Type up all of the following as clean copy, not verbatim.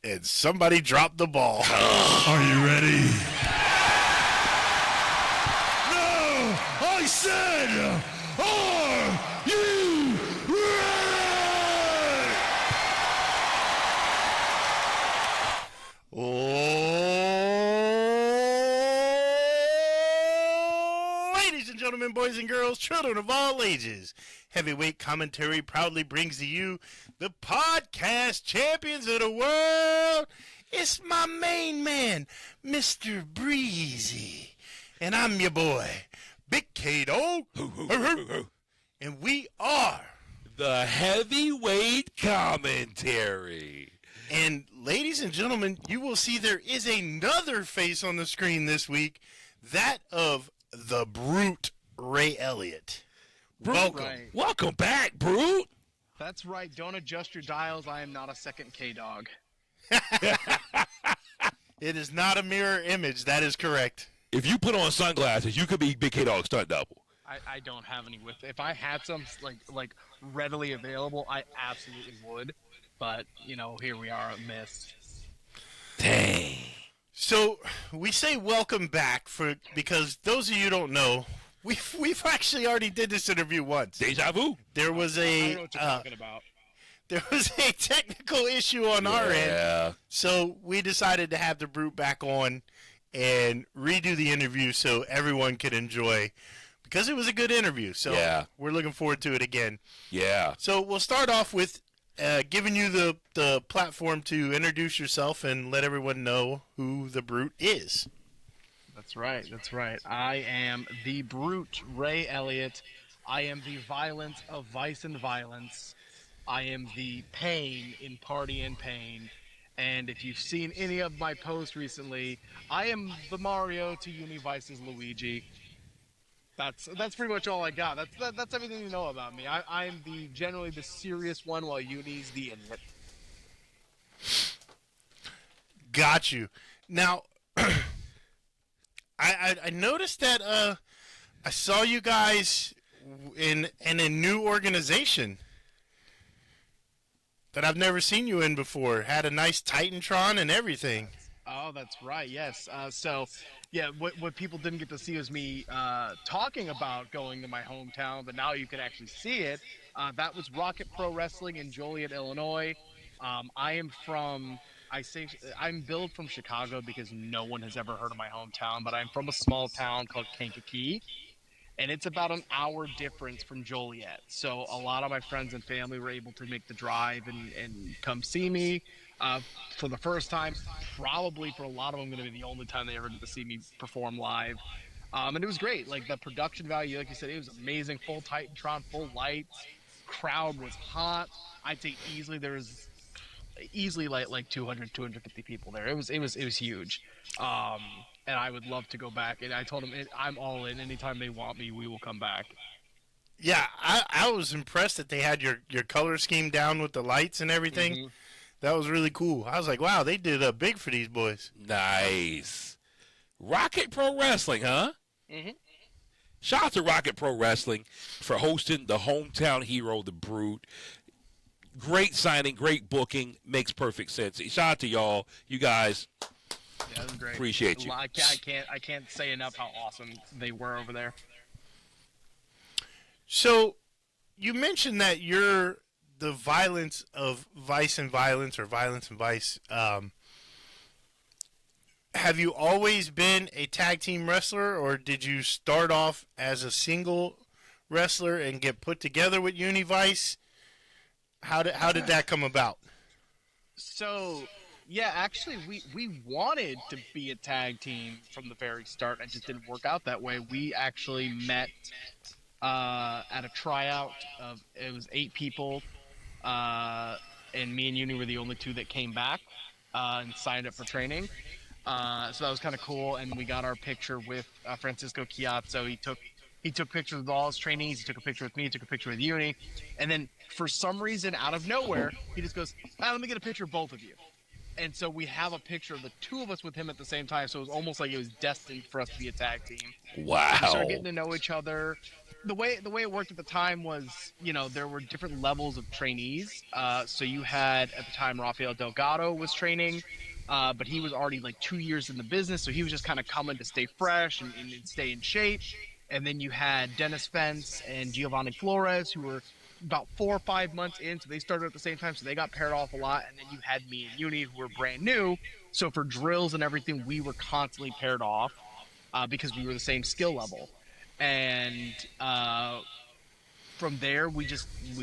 And somebody dropped the ball. Are you ready? No! I said, are you ready? Ladies and gentlemen, boys and girls, children of all ages, Heavyweight Commentary proudly brings to you the podcast champions of the world. It's my main man, Mr. Breezy. And I'm your boy, Big K-Dawg. And we are the Heavyweight Commentary. And ladies and gentlemen, you will see there is another face on the screen this week, that of the Brute, Ray Elliot. Welcome. Right. Welcome back, Brute. That's right. Don't adjust your dials. I am not a second K-Dawg. It is not a mirror image. That is correct. If you put on sunglasses, you could be Big K-Dawg stunt double. I don't have any with. If I had some like readily available, I absolutely would. But here we are at Mist. Dang. So we say welcome back because those of you who don't know, we've actually already did this interview once. Deja vu. There was I know what you're talking about. There was a technical issue on our end, so we decided to have the Brute back on and redo the interview so everyone could enjoy, because it was a good interview. So we're looking forward to it again. Yeah. So we'll start off with giving you the platform to introduce yourself and let everyone know who the Brute is. That's right. I am the Brute, Ray Elliot. I am the violence of vice and violence. I am the pain in Party and Pain. And if you've seen any of my posts recently, I am the Mario to Univice's Luigi. That's pretty much all I got. That's everything you know about me. I'm generally the serious one, while Uni's the idiot. Got you. Now, I noticed that I saw you guys in a new organization that I've never seen you in before. Had a nice Titantron and everything. Oh, that's right. Yes. What people didn't get to see was me talking about going to my hometown, but now you can actually see it. That was Rocket Pro Wrestling in Joliet, Illinois. I'm billed from Chicago because no one has ever heard of my hometown, but I'm from a small town called Kankakee, and it's about an hour difference from Joliet. So a lot of my friends and family were able to make the drive and come see me for the first time. Probably for a lot of them going to be the only time they ever get to see me perform live. And it was great. Like, the production value, like you said, it was amazing. Full Titantron, full lights. Crowd was hot. I'd say there was easily like 200, 250 people there. It was huge. And I would love to go back. And I told them I'm all in. Anytime they want me, we will come back. Yeah, I was impressed that they had your color scheme down with the lights and everything. Mm-hmm. That was really cool. I was like, wow, they did big for these boys. Nice. Rocket Pro Wrestling, huh? Mm-hmm. Shout out to Rocket Pro Wrestling for hosting the hometown hero, the Brute. Great signing, great booking, makes perfect sense. Shout out to y'all. You guys. Yeah, that was great. Appreciate you. I can't say enough how awesome they were over there. So, you mentioned that you're the violence of vice and violence, or violence and vice. Have you always been a tag team wrestler, or did you start off as a single wrestler and get put together with Univice? How did that come about? So, yeah, actually, we wanted to be a tag team from the very start. It just didn't work out that way. We actually met at a tryout it was 8 people, and me and Uni were the only 2 that came back and signed up for training. So that was kind of cool, and we got our picture with Francisco Chiazzo. He took pictures with all his trainees. He took a picture with me. He took a picture with Uni. And then, for some reason, out of nowhere, he just goes, let me get a picture of both of you. And so we have a picture of the 2 of us with him at the same time. So it was almost like it was destined for us to be a tag team. Wow. We started getting to know each other. the way it worked at the time was, there were different levels of trainees. So you had at the time Rafael Delgado was training, but he was already like 2 years in the business, so he was just kind of coming to stay fresh and stay in shape. And then you had Dennis Fence and Giovanni Flores, who were about 4 or 5 months in, so they started at the same time, so they got paired off a lot. And then you had me and Uni, who were brand new, so for drills and everything, we were constantly paired off because we were the same skill level. And from there, we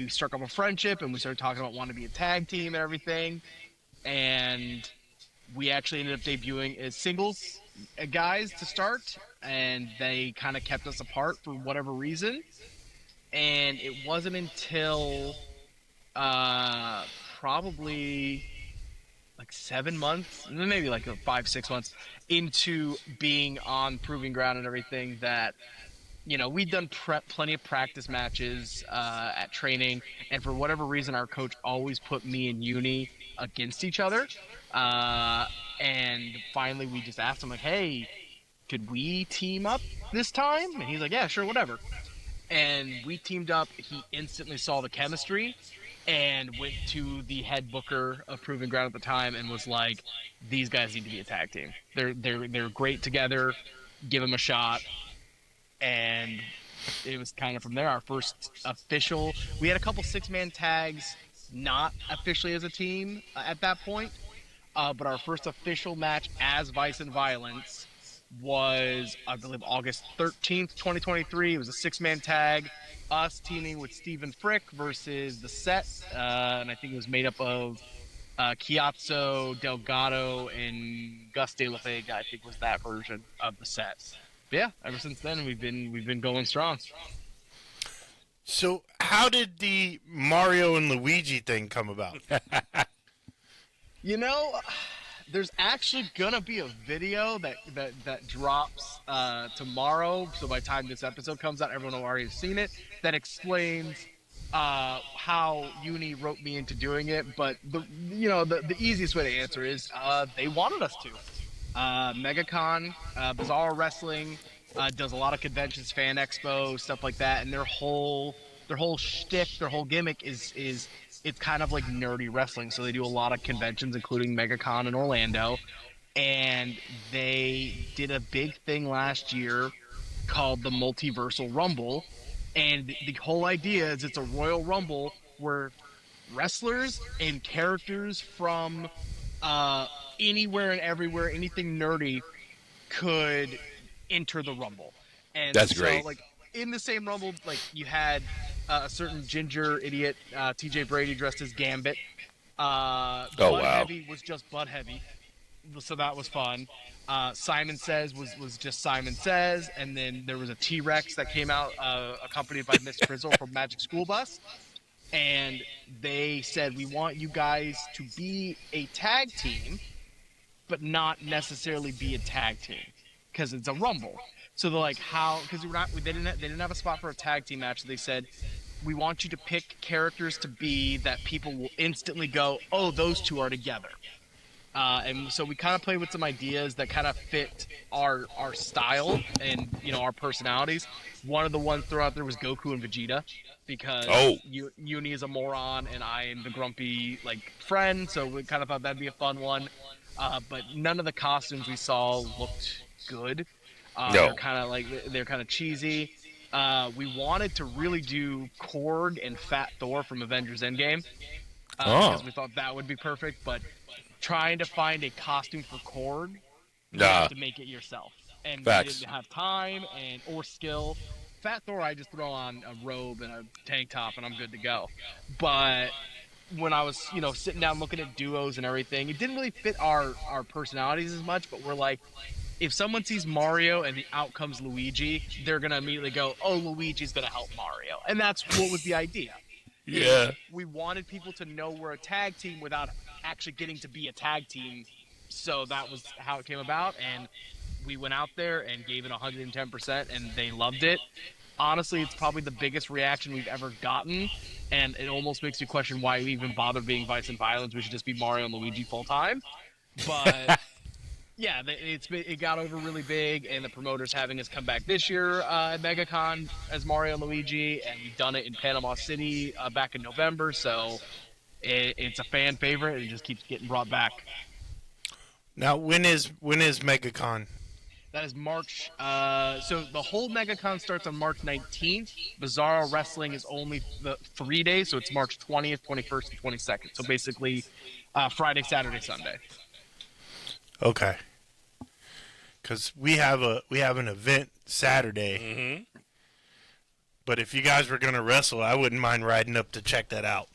struck up a friendship, and we started talking about wanting to be a tag team and everything. And we actually ended up debuting as singles guys to start, and they kind of kept us apart for whatever reason. And it wasn't until probably like 7 months, maybe like 5-6 months into being on Proving Ground and everything that, we'd done plenty of practice matches at training, and for whatever reason, our coach always put me and Uni against each other. And finally, we just asked him, like, hey, could we team up this time? And he's like, yeah, sure, whatever. And we teamed up. He instantly saw the chemistry and went to the head booker of Proving Ground at the time and was like, these guys need to be a tag team. They're great together. Give them a shot. And it was kind of from there, our first official. We had a couple 6-man tags, not officially as a team at that point. But our first official match as Vice and Violence was, I believe, August 13th, 2023. It was a 6-man tag, us teaming with Stephen Frick versus The Set, and I think it was made up of Chiazzo, Delgado, and Gus De La Vega. I think was that version of The Set. But yeah, ever since then we've been going strong. So how did the Mario and Luigi thing come about? There's actually gonna be a video that drops tomorrow. So by the time this episode comes out, everyone will already have seen it. That explains how Uni wrote me into doing it. But the easiest way to answer is they wanted us to. MegaCon, Bizarre Wrestling does a lot of conventions, fan expo, stuff like that, and their whole shtick, their whole gimmick is it's kind of like nerdy wrestling. So they do a lot of conventions, including MegaCon in Orlando. And they did a big thing last year called the Multiversal Rumble. And the whole idea is it's a Royal Rumble where wrestlers and characters from anywhere and everywhere, anything nerdy, could enter the Rumble. And that's great. Like, in the same Rumble, like, you had a certain ginger idiot, TJ Brady, dressed as Gambit. Heavy was just Bud Heavy, so that was fun. Simon Says was just Simon Says, and then there was a T-Rex that came out, accompanied by Miss Frizzle from Magic School Bus. And they said, we want you guys to be a tag team, but not necessarily be a tag team, because it's a Rumble. So they're like, how? Because they didn't have a spot for a tag team match. So they said, we want you to pick characters to be that people will instantly go, oh, those two are together. And so we kind of played with some ideas that kind of fit our style and our personalities. One of the ones thrown out there was Goku and Vegeta, because Uni is a moron and I am the grumpy friend. So we kind of thought that'd be a fun one. But none of the costumes we saw looked good. They're kind of cheesy. We wanted to really do Korg and Fat Thor from Avengers Endgame, because we thought that would be perfect. But trying to find a costume for Korg, you have to make it yourself, and we didn't have time or skill. Fat Thor, I just throw on a robe and a tank top and I'm good to go. But when I was sitting down looking at duos and everything, it didn't really fit our personalities as much. But we're like, if someone sees Mario and out comes Luigi, they're going to immediately go, oh, Luigi's going to help Mario. And that's what was the idea. Yeah. We wanted people to know we're a tag team without actually getting to be a tag team. So that was how it came about. And we went out there and gave it 110%, and they loved it. Honestly, it's probably the biggest reaction we've ever gotten. And it almost makes you question why we even bother being Vice and Violence. We should just be Mario and Luigi full time. But Yeah, it got over really big, and the promoter's having us come back this year at MegaCon as Mario and Luigi, and we've done it in Panama City back in November. So it's a fan favorite, and it just keeps getting brought back. Now, when is MegaCon? That is March. So the whole MegaCon starts on March 19th. Bizarro Wrestling is only the 3 days, so it's March 20th, 21st, and 22nd. So basically, Friday, Saturday, Sunday. Okay. Because we have an event Saturday. Mm-hmm. But if you guys were going to wrestle, I wouldn't mind riding up to check that out.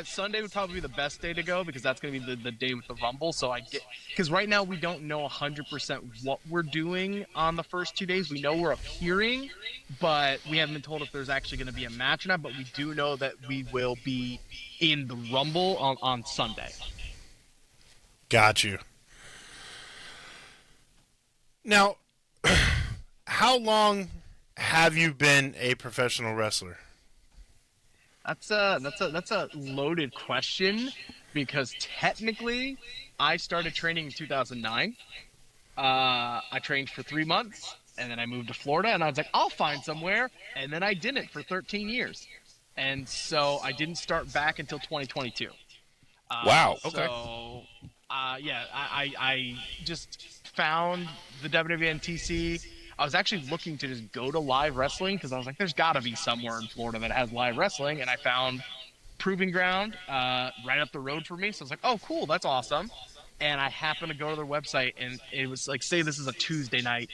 Sunday would probably be the best day to go because that's going to be the day with the Rumble. So because right now we don't know 100% what we're doing on the first 2 days. We know we're appearing, but we haven't been told if there's actually going to be a match or not. But we do know that we will be in the Rumble on Sunday. Got you. Now, how long have you been a professional wrestler? That's a loaded question because technically I started training in 2009. I trained for 3 months and then I moved to Florida and I was like, I'll find somewhere. And then I didn't for 13 years. And so I didn't start back until 2022. Wow. Okay. So, yeah, I just found the WWE and TC. I was actually looking to just go to live wrestling because I was like, there's got to be somewhere in Florida that has live wrestling. And I found Proving Ground right up the road for me. So I was like, oh, cool. That's awesome. And I happened to go to their website and it was like, say this is a Tuesday night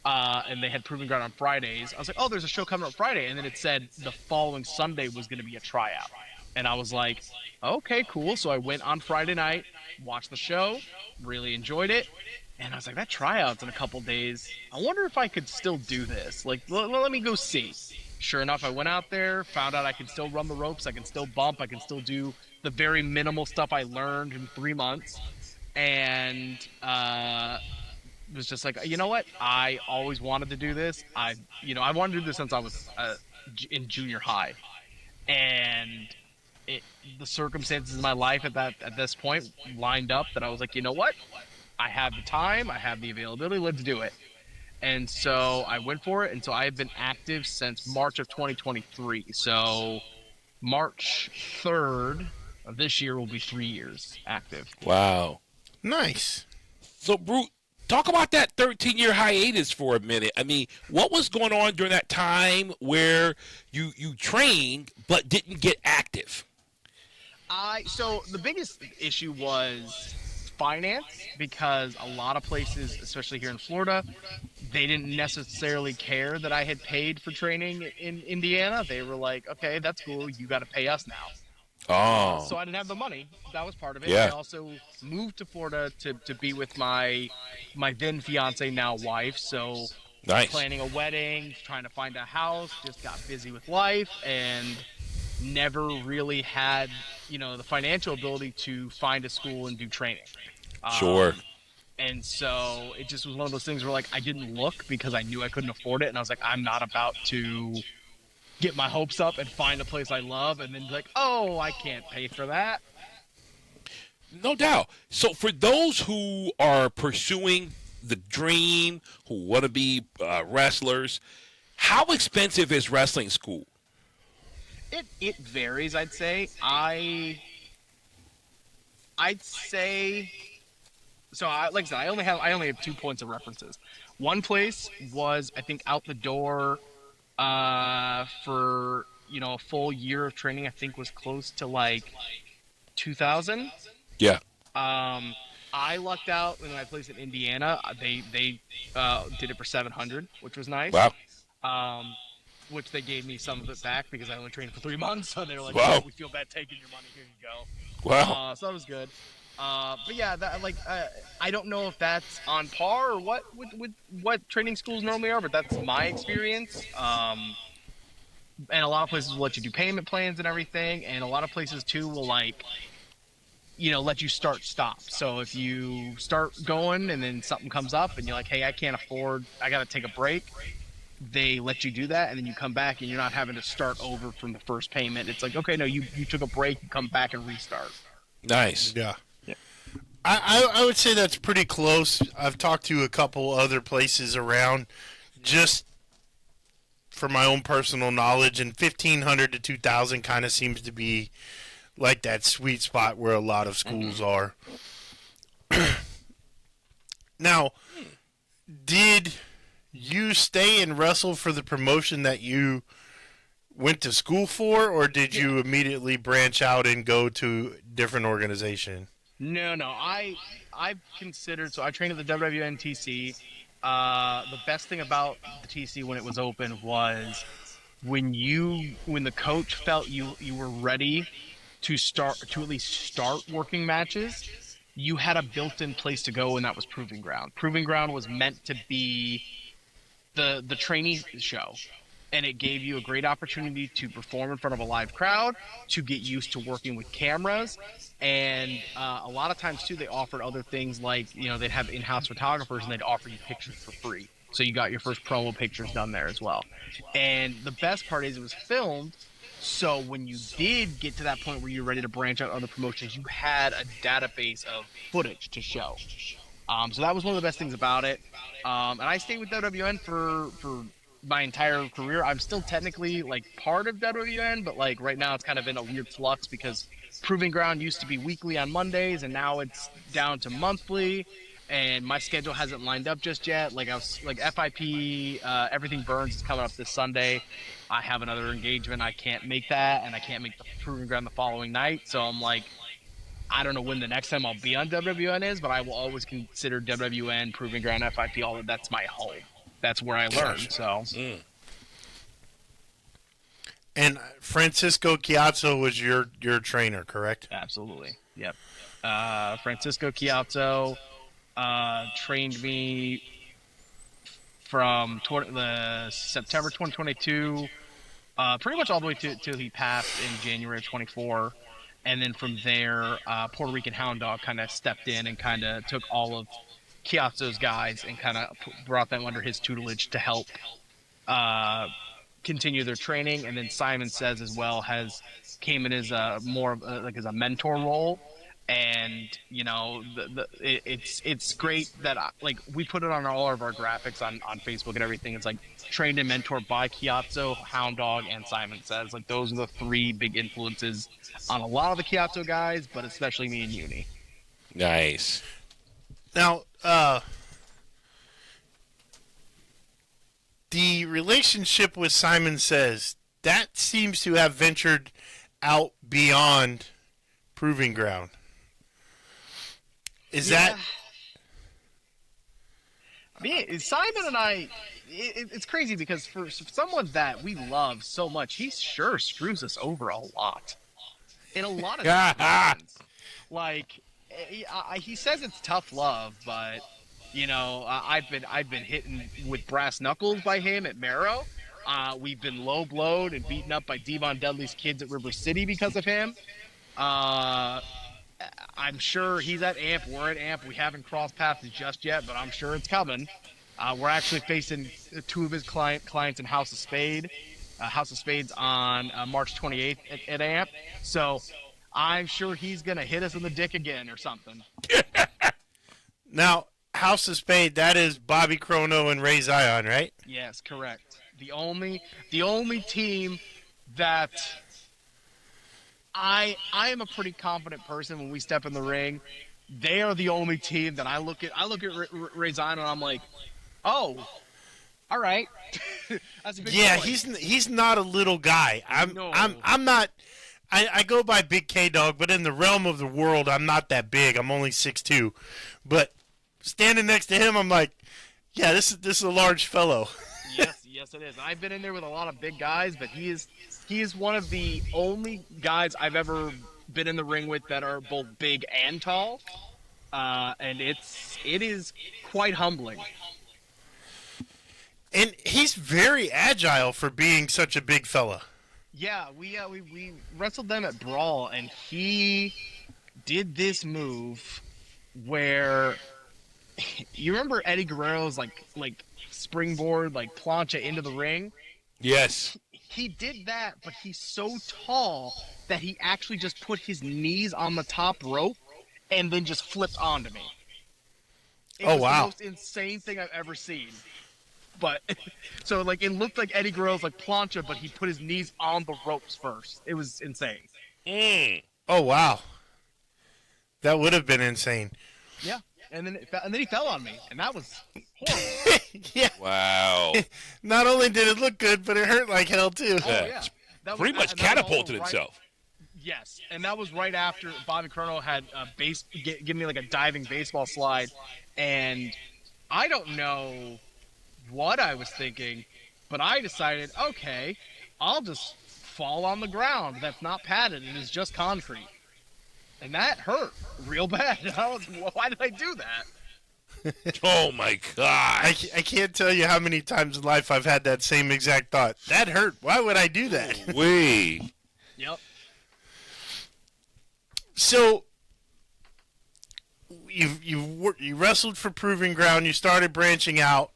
and they had Proving Ground on Fridays. I was like, oh, there's a show coming up Friday. And then it said the following Sunday was going to be a tryout. And I was like, okay, cool. So I went on Friday night, watched the show, really enjoyed it. And I was like, that tryout's in a couple days. I wonder if I could still do this. Like, let me go see. Sure enough, I went out there, found out I could still run the ropes. I can still bump. I can still do the very minimal stuff I learned in 3 months. And it was just like, you know what? I always wanted to do this. I wanted to do this since I was in junior high. And the circumstances in my life at this point lined up that I was like, you know what? I have the time, I have the availability, let's do it. And so I went for it, and so I've been active since March of 2023. So March 3rd of this year will be 3 years active. Wow. Nice. So, Brute, talk about that 13-year hiatus for a minute. I mean, what was going on during that time where you trained but didn't get active? So the biggest issue was finance, because a lot of places, especially here in Florida, they didn't necessarily care that I had paid for training in Indiana. They were like, okay, that's cool, you got to pay us now. Oh. So I didn't have the money. That was part of it. Yeah. I also moved to Florida to be with my then fiance, now wife. So Nice. planning a wedding, trying to find a house, just got busy with life and never really had, the financial ability to find a school and do training. Sure. And so it just was one of those things where, like, I didn't look because I knew I couldn't afford it. And I was like, I'm not about to get my hopes up and find a place I love and then be like, oh, I can't pay for that. No doubt. So for those who are pursuing the dream, who want to be wrestlers, how expensive is wrestling school? It varies, I'd say. I'd say, so like I said, I only have 2 points of references. One place was, I think, out the door for a full year of training. I think was close to like 2,000. Yeah. I lucked out in my place in Indiana. They did it for 700, which was nice. Wow. Which they gave me some of it back because I only trained for 3 months. So they were like, wow. Oh, we feel bad taking your money. Here you go. Wow. So that was good. But yeah, I don't know if that's on par or what with what training schools normally are, but that's my experience. And a lot of places will let you do payment plans and everything, and a lot of places too will let you stop. So if you start going and then something comes up and you're like, hey, I can't afford, I got to take a break, they let you do that, and then you come back and you're not having to start over from the first payment. It's like, okay, no, you took a break, you come back and restart. Nice. Yeah. I would say that's pretty close. I've talked to a couple other places around, just for my own personal knowledge, and 1,500 to 2,000 kind of seems to be like that sweet spot where a lot of schools are. Now, did you stay and wrestle for the promotion that you went to school for, or did you immediately branch out and go to different organization? No. I've considered. So I trained at the WWN TC. The best thing about the TC when it was open was when the coach felt you were ready to at least start working matches, you had a built-in place to go, and that was Proving Ground. Proving Ground was meant to be the trainee show, and it gave you a great opportunity to perform in front of a live crowd, to get used to working with cameras, and a lot of times too they offered other things like, they'd have in-house photographers and they'd offer you pictures for free, so you got your first promo pictures done there as well. And the best part is it was filmed, so when you did get to that point where you're ready to branch out other promotions, you had a database of footage to show. So that was one of the best things about it. And I stayed with WWN for my entire career. I'm still technically part of WWN, but right now it's kind of in a weird flux because Proving Ground used to be weekly on Mondays, and now it's down to monthly. And my schedule hasn't lined up just yet. FIP, Everything Burns is coming up this Sunday. I have another engagement. I can't make that, and I can't make the Proving Ground the following night. So I'm I don't know when the next time I'll be on WWN is, but I will always consider WWN, Proving Ground, FIP, all of that's my home. That's where I learned. So. And Francisco Chiazzo was your trainer, correct? Absolutely. Yep. Francisco Chiazzo trained me from the September 2022, pretty much all the way till he passed in January of 24. And then from there, Puerto Rican Hound Dog kind of stepped in and kind of took all of Chiazzo's guys and kind of brought them under his tutelage to help continue their training. And then Simon Says as well came in as more of as a mentor role. And it's great that we put it on all of our graphics on Facebook and everything. It's trained and mentored by Chiazzo, Hound Dog, and Simon Says. Those are the three big influences on a lot of the Chiazzo guys, but especially me and Uni. Nice. Now, the relationship with Simon Says, that seems to have ventured out beyond Proving Ground. Is that... I mean, Simon and I, it's crazy because for someone that we love so much, he sure screws us over a lot. In a lot of situations. He says it's tough love, but I've been hitting with brass knuckles by him at Marrow. We've been low blowed and beaten up by Devon Dudley's kids at River City because of him. I'm sure he's at AMP. We're at AMP. We haven't crossed paths just yet, but I'm sure it's coming. We're actually facing two of his clients in House of Spades on March 28th at AMP. So I'm sure he's going to hit us in the dick again or something. Now, House of Spades, that is Bobby Chrono and Ray Zion, right? Yes, correct. The only team that I am a pretty confident person when we step in the ring. They are the only team that I look at Ray Zion and I'm like, oh, all right. That's a big boy. he's not a little guy. I'm not. I go by Big K-Dawg, but in the realm of the world, I'm not that big. I'm only 6'2". But standing next to him, I'm like, yeah, this is a large fellow. Yes, it is. I've been in there with a lot of big guys, but he is one of the only guys I've ever been in the ring with that are both big and tall, and it is quite humbling. And he's very agile for being such a big fella. Yeah, we wrestled them at Brawl, and he did this move where you remember Eddie Guerrero's like springboard plancha into the ring. Yes. He did that, but he's so tall that he actually just put his knees on the top rope and then just flipped onto me. It Oh, was wow. the most insane thing I've ever seen. But so like it looked like Eddie Guerrero's like plancha, but he put his knees on the ropes first. It was insane. Oh, wow. That would have been insane. Yeah, and then he fell on me, and that was horrible. Yeah. Wow. Not only did it look good, but it hurt like hell too. Oh yeah, that was, Pretty much and that was catapulted also right- himself. Yes, and that was right after Bobby Colonel had give me like a diving baseball slide, and I don't know what I was thinking, but I decided, okay, I'll just fall on the ground that's not padded and is just concrete, and that hurt real bad. Why did I do that? Oh my God. I can't tell you how many times in life I've had that same exact thought. That hurt. Why would I do that? Wee. Yep. So you wrestled for Proving Ground. You started branching out.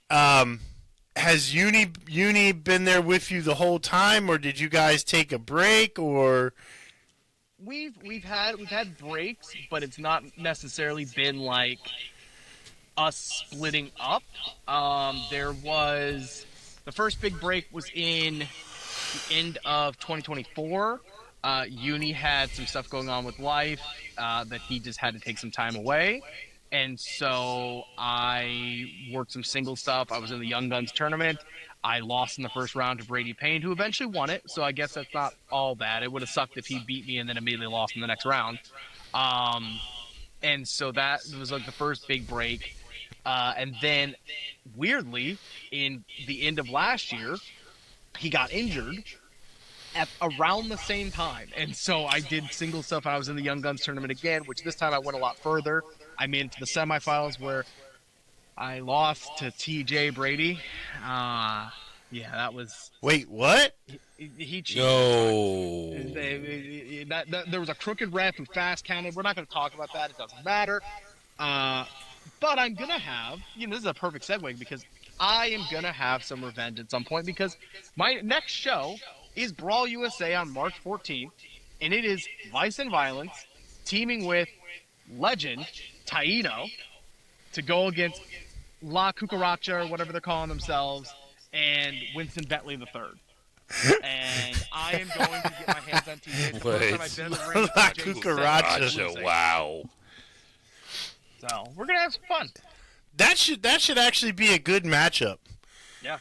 Has Uni been there with you the whole time, or did you guys take a break? Or We've had breaks, but it's not necessarily been like us splitting up. There was the first big break was in the end of 2024. Uni had some stuff going on with life that he just had to take some time away. And so I worked some single stuff. I was in the Young Guns tournament. I lost in the first round to Brady Payne, who eventually won it. So I guess that's not all bad. It would have sucked if he beat me and then immediately lost in the next round. And so that was like the first big break. And then, weirdly, in the end of last year, he got injured at around the same time. And so I did single stuff. I was in the Young Guns tournament again, which this time I went a lot further. I made it to the semifinals where I lost to TJ Brady. Yeah, that was... wait, what? He cheated. No. There was a crooked ref who fast counted. We're not going to talk about that. It doesn't matter. But I'm going to have... this is a perfect segue because I am going to have some revenge at some point because my next show is Brawl USA on March 14th, and it is Vice and Violence teaming with legend Taino to go against La Cucaracha or whatever they're calling themselves and Winston Bentley III. And I am going to get my hands on TJ. It's the first time I've been in the ring with La TJ. Cucaracha. Wow. So we're gonna have some fun. That should actually be a good matchup. Yeah.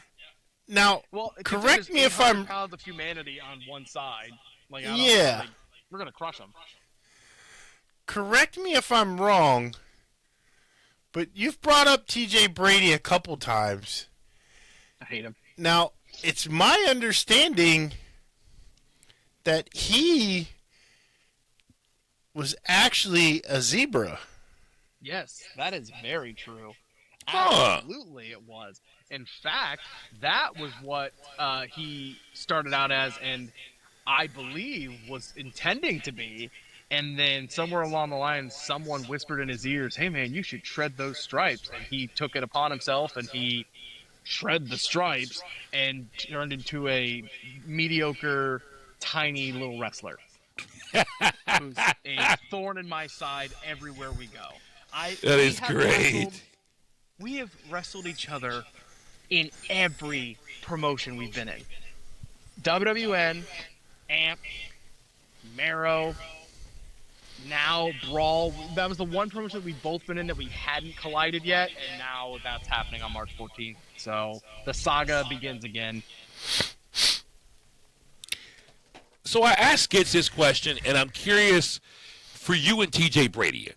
Now, Well, correct me if I'm... pounds of humanity on one side. Like, Yeah. We're gonna crush them. Correct me if I'm wrong, but you've brought up TJ Brady a couple times. I hate him. Now, it's my understanding that he was actually a zebra. Yes, that is very true. Huh. Absolutely, it was. In fact, that was what he started out as, and I believe was intending to be. And then somewhere along the line, someone whispered in his ears, "Hey, man, you should shred those stripes." And he took it upon himself, and he shred the stripes and turned into a mediocre, tiny little wrestler who's a thorn in my side everywhere we go. That is great. We have wrestled each other in every promotion we've been in. WWN, AMP, Marrow, now Brawl. That was the one promotion that we've both been in that we hadn't collided yet, and now that's happening on March 14th. So the saga begins again. So I asked Skits this question, and I'm curious for you and TJ Brady.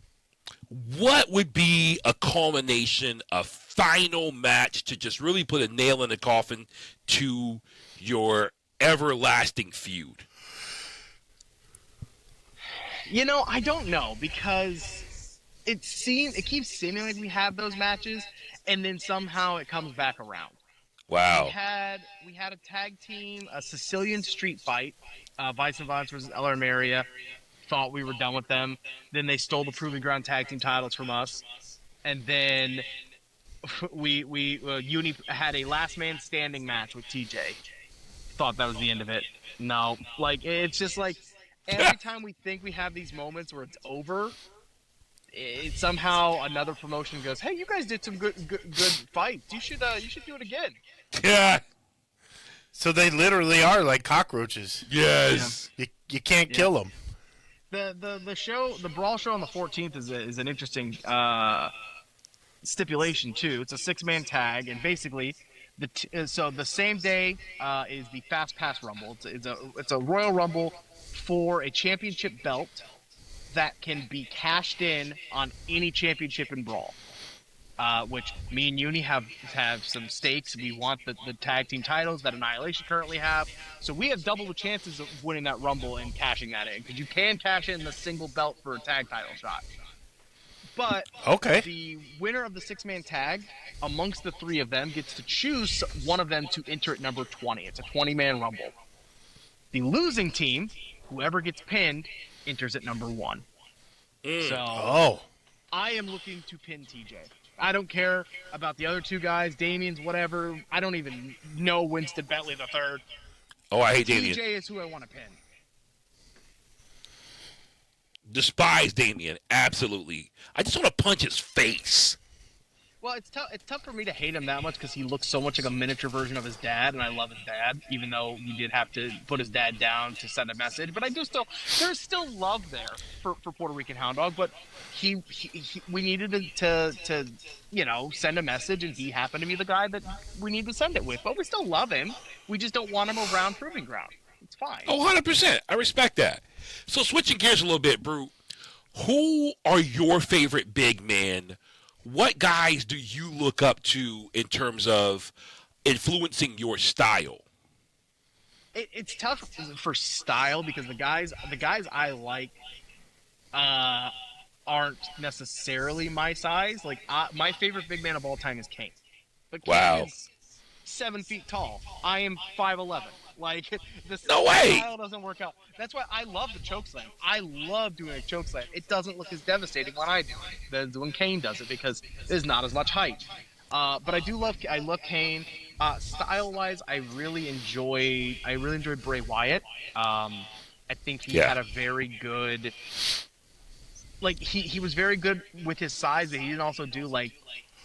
What would be a culmination, a final match to just really put a nail in the coffin to your everlasting feud? I don't know because it keeps seeming like we have those matches, and then somehow it comes back around. Wow. We had a tag team, a Sicilian street fight, Vice and Violence versus El Maria. Thought we were done with them. Then they stole the Proving Ground tag team titles from us, and then Uni had a last man standing match with TJ. Thought that was the end of it. No, it's just like every time we think we have these moments where it's over, somehow another promotion goes, "Hey, you guys did some good fights. You should do it again." Yeah. So they literally are like cockroaches. Yes. You can't kill them. The Brawl show on the 14th is an interesting stipulation too. It's a 6-man tag, and basically, so the same day is the Fast Pass Rumble. It's a Royal Rumble for a championship belt that can be cashed in on any championship in Brawl. Which me and Uni have some stakes. We want the tag team titles that Annihilation currently have. So we have double the chances of winning that Rumble and cashing that in. Because you can cash in the single belt for a tag title shot. But the winner of the 6-man tag, amongst the 3 of them, gets to choose one of them to enter at number 20. It's a 20-man Rumble. The losing team, whoever gets pinned, enters at number 1. So I am looking to pin TJ. I don't care about the other 2 guys, Damien's, whatever. I don't even know Winston Bentley the third. Oh, I hate Damien. TJ is who I want to pin. Despise Damien, absolutely. I just want to punch his face. Well, it's tough for me to hate him that much because he looks so much like a miniature version of his dad, and I love his dad, even though he did have to put his dad down to send a message. But there's still love there for Puerto Rican Hound Dog, but we needed to send a message, and he happened to be the guy that we need to send it with. But we still love him. We just don't want him around Proving Ground. It's fine. Oh, 100%. I respect that. So switching gears a little bit, Brute, who are your favorite big men? What guys do you look up to in terms of influencing your style? It's tough for style because the guys I like aren't necessarily my size. Like my favorite big man of all time is Kane. But Kane is 7 feet tall. I am 5'11". Like the style doesn't work out. That's why I love the chokeslam. I love doing a chokeslam. It doesn't look as devastating when I do it than when Kane does it because there's not as much height. But I love Kane. Style wise, I really enjoy Bray Wyatt. I think he had a very good. Like he was very good with his size, but he didn't also do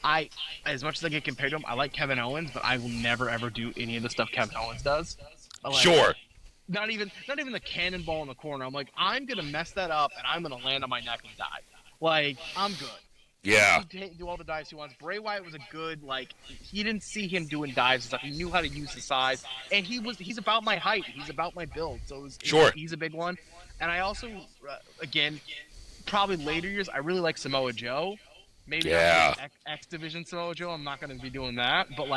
as much as I get compared to him, I like Kevin Owens, but I will never ever do any of the stuff Kevin Owens does. Sure. Not even the cannonball in the corner. I'm like, I'm gonna mess that up and I'm gonna land on my neck and die. Like, I'm good. Yeah. He do all the dives he wants. Bray Wyatt was a good, he didn't see him doing dives and stuff. He knew how to use the size, and he's about my height. He's about my build. So he's a big one. And I also, again, probably later years, I really like Samoa Joe. Maybe not X Division Samoa Joe. I'm not going to be doing that. But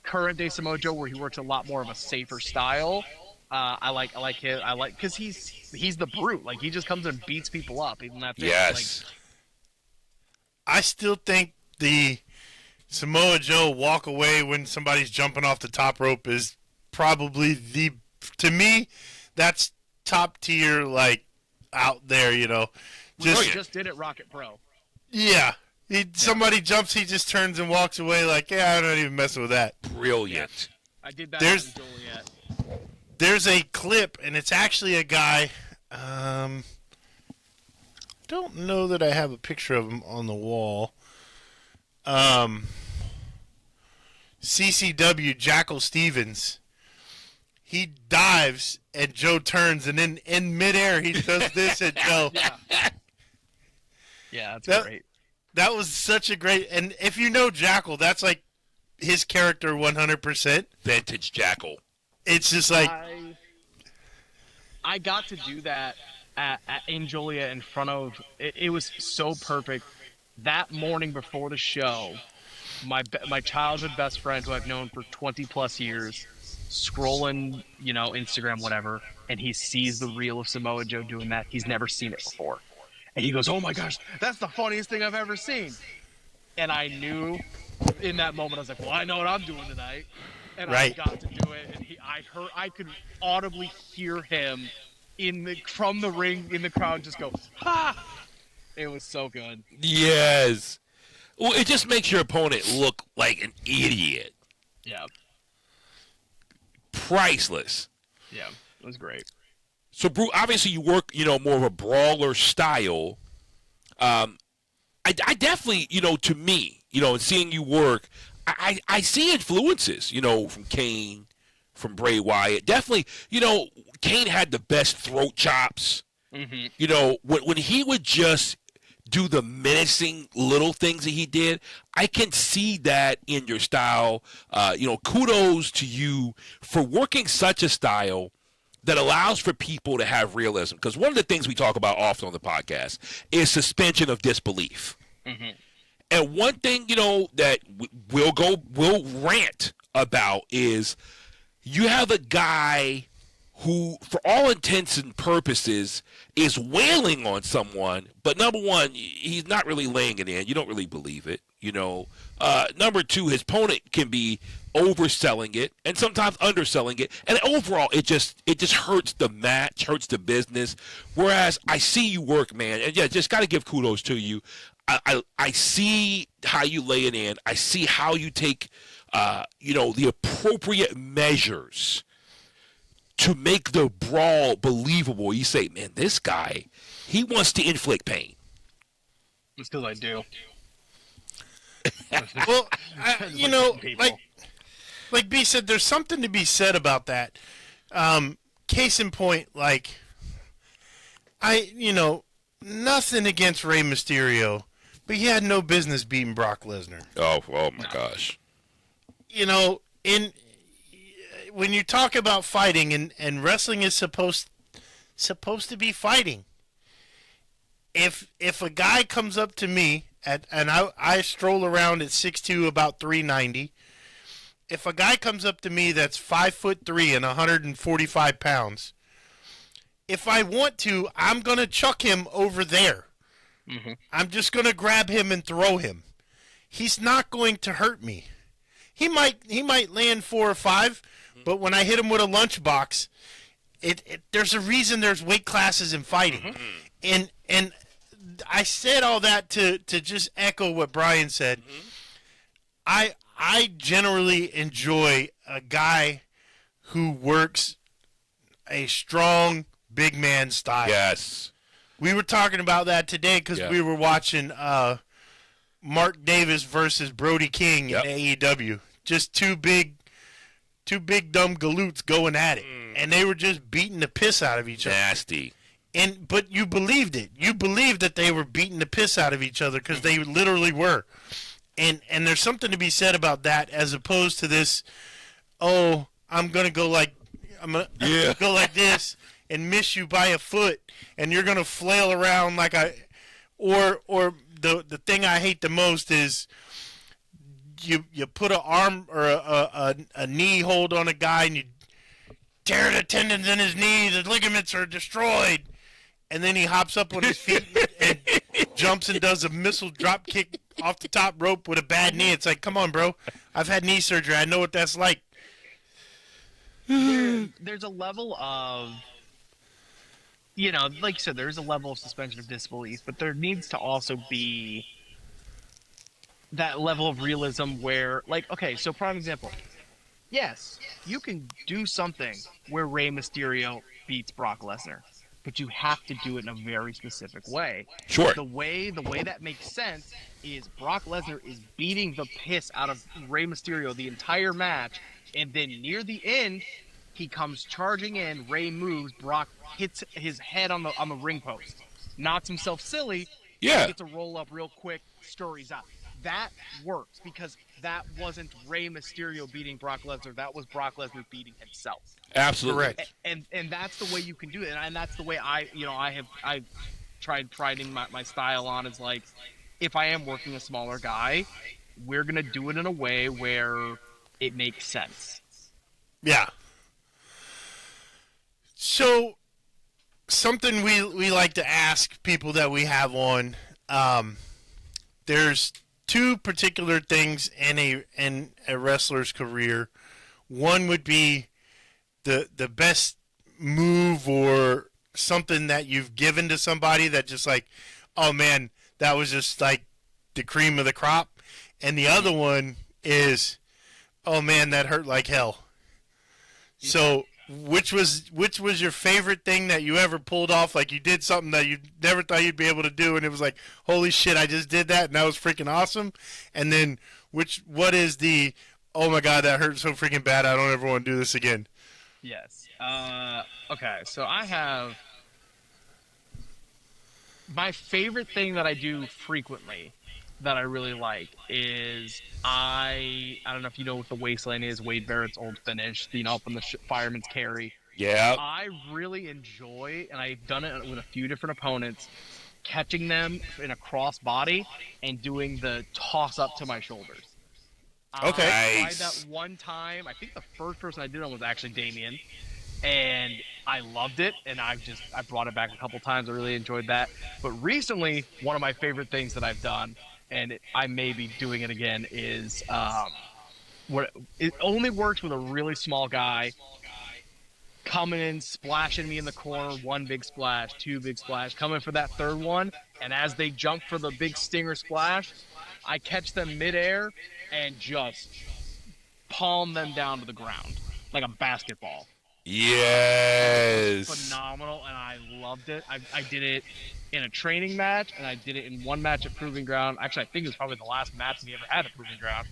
current day Samoa Joe, where he works a lot more of a safer style. I like him. Because he's the brute. Like he just comes and beats people up. Even that. Yes. I still think the Samoa Joe walk away when somebody's jumping off the top rope is probably to me, that's top tier. Out there, just did it, Rocket Pro. Yeah. Somebody jumps, he just turns and walks away I'm not even messing with that. Brilliant. I did that on Joliet. There's a clip, and it's actually a guy. Don't know that I have a picture of him on the wall. CCW, Jackal Stevens. He dives, and Joe turns, and then in midair, he does this at Joe. Yeah, that's great. That was such a great, and if you know Jackal, that's his character 100%. Vintage Jackal. It's just I got to do that in Joliet in front of, it was so perfect. That morning before the show, my childhood best friend who I've known for 20 plus years, scrolling, Instagram, whatever, and he sees the reel of Samoa Joe doing that. He's never seen it before. And he goes, "Oh my gosh, that's the funniest thing I've ever seen." And I knew in that moment, I was like, well, I know what I'm doing tonight. And I got to do it. And I could audibly hear him from the ring in the crowd just go, "Ha!" It was so good. Yes. Well, it just makes your opponent look like an idiot. Yeah. Priceless. Yeah, it was great. So, Brew, obviously you work, more of a brawler style. I definitely, to me, and seeing you work, I see influences, from Kane, from Bray Wyatt. Definitely, Kane had the best throat chops. Mm-hmm. When he would just do the menacing little things that he did, I can see that in your style. Kudos to you for working such a style that allows for people to have realism. Because one of the things we talk about often on the podcast is suspension of disbelief. Mm-hmm. And one thing, that we'll rant about is you have a guy who, for all intents and purposes, is wailing on someone, but number one, he's not really laying it in. You don't really believe it, Number two, his opponent can be overselling it and sometimes underselling it, and overall, it just hurts the match, hurts the business. Whereas I see you work, man, and yeah, just got to give kudos to you. I see how you lay it in. I see how you take, the appropriate measures to make the brawl believable. You say, man, this guy, he wants to inflict pain. It's because I do. Well, like B said, there's something to be said about that. Case in point, nothing against Rey Mysterio, but he had no business beating Brock Lesnar. Oh my gosh. When you talk about fighting and wrestling is supposed to be fighting. If a guy comes up to me and I stroll around at 6'2", about 390, if a guy comes up to me that's 5'3" and 145 pounds, if I want to, I'm gonna chuck him over there. Mm-hmm. I'm just gonna grab him and throw him. He's not going to hurt me. He might land 4 or 5. But when I hit him with a lunchbox, there's a reason there's weight classes in fighting. Mm-hmm. And I said all that to just echo what Brian said. Mm-hmm. I generally enjoy a guy who works a strong big man style. Yes. We were talking about that today because we were watching Mark Davis versus Brody King in AEW. Just two big dumb galoots going at it, and they were just beating the piss out of each other. Nasty. But you believed it. You believed that they were beating the piss out of each other because they literally were. And there's something to be said about that as opposed to this. Oh, I'm gonna go like this and miss you by a foot, and you're gonna flail around like or the thing I hate the most is. You put an arm or a knee hold on a guy and you tear the tendons in his knee, the ligaments are destroyed, and then he hops up on his feet and jumps and does a missile drop kick off the top rope with a bad knee. It's like, come on, bro. I've had knee surgery. I know what that's like. There's a level of, like you said, there's a level of suspension of disbelief, but there needs to also be that level of realism where, so prime example. Yes, you can do something where Rey Mysterio beats Brock Lesnar, but you have to do it in a very specific way. Sure. The way that makes sense is Brock Lesnar is beating the piss out of Rey Mysterio the entire match, and then near the end, he comes charging in, Rey moves, Brock hits his head on the ring post, knocks himself silly, gets a roll up real quick, scurries out. That works because that wasn't Rey Mysterio beating Brock Lesnar. That was Brock Lesnar beating himself. Absolutely. Correct. And that's the way you can do it. And that's the way I've tried priding my style on is like, if I am working a smaller guy, we're going to do it in a way where it makes sense. Yeah. So something we like to ask people that we have on, there's two particular things in a wrestler's career. One would be the best move or something that you've given to somebody that just like, oh man, that was just like the cream of the crop. And the other one is, oh man, that hurt like hell. So which was your favorite thing that you ever pulled off? Like you did something that you never thought you'd be able to do, and it was like, holy shit, I just did that, and that was freaking awesome. And then what is the, oh my god, that hurt so freaking bad, I don't ever want to do this again? Yes. Okay, so I have my favorite thing that I do frequently that I really like is I don't know if you know what the Wasteland is, Wade Barrett's old finish, up on the fireman's carry. Yeah. I really enjoy, and I've done it with a few different opponents, catching them in a cross body and doing the toss up to my shoulders. Okay. I Nice. tried that one time. I think the first person I did it was actually Damien. And I loved it, and I brought it back a couple times. I really enjoyed that. But recently, one of my favorite things that I've done, and I may be doing it again, is it only works with a really small guy coming in, splashing me in the corner, one big splash, two big splash, coming for that third one, and as they jump for the big stinger splash, I catch them midair and just palm them down to the ground like a basketball. Yes. Phenomenal, and I loved it. I did it in a training match, and I did it in one match at Proving Ground. Actually, I think it was probably the last match we ever had at Proving Ground.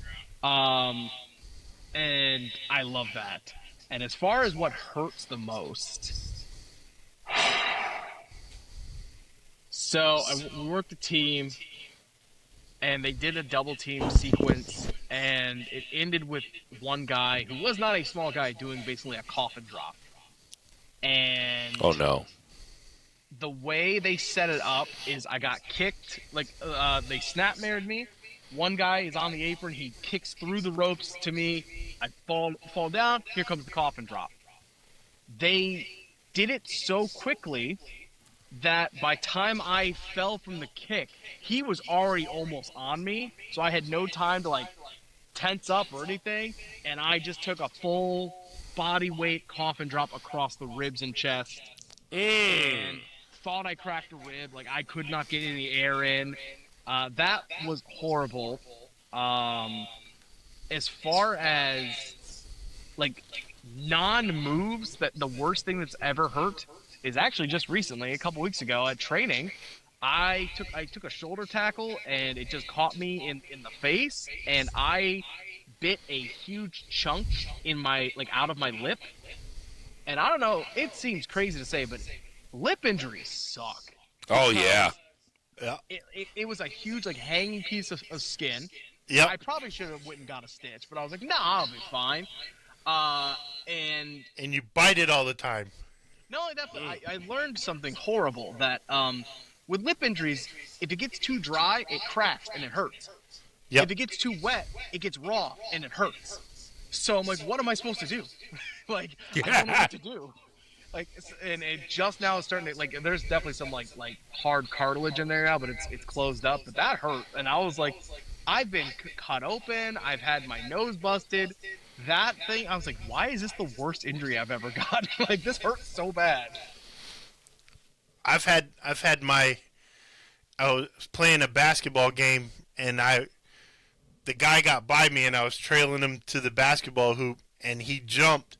And I love that. And as far as what hurts the most, so we worked a team, and they did a double team sequence, and it ended with one guy who was not a small guy doing basically a coffin drop. And Oh no. the way they set it up is I got kicked, like they snap-mared me. One guy is on the apron, he kicks through the ropes to me. I fall down, here comes the coffin drop. They did it so quickly that by time I fell from the kick, he was already almost on me, so I had no time to like tense up or anything, and I just took a full body weight coffin drop across the ribs and chest, and thought I cracked a rib. Like I could not get any air in. That was horrible. As far as like non-moves, that the worst thing that's ever hurt is actually just recently, a couple weeks ago at training, I took a shoulder tackle and it just caught me in the face, and I bit a huge chunk in my out of my lip. And I don't know, it seems crazy to say, but lip injuries suck. Oh yeah. Yeah. It was a huge hanging piece of skin. Yep. I probably should have went and got a stitch, but I was like, nah, I'll be fine. And you bite it all the time. not only that, but I learned something horrible that with lip injuries, if it gets too dry, it cracks and it hurts. Yep. If it gets too wet, it gets raw and it hurts. So I'm like, what am I supposed to do? I don't know what to do. And it just now is starting to there's definitely some like hard cartilage in there now, but it's closed up. But that hurt, and I was like, I've been cut open. I've had my nose busted. That thing, I was like, why is this the worst injury I've ever got? This hurts so bad. I was playing a basketball game, and the guy got by me, and I was trailing him to the basketball hoop, and he jumped,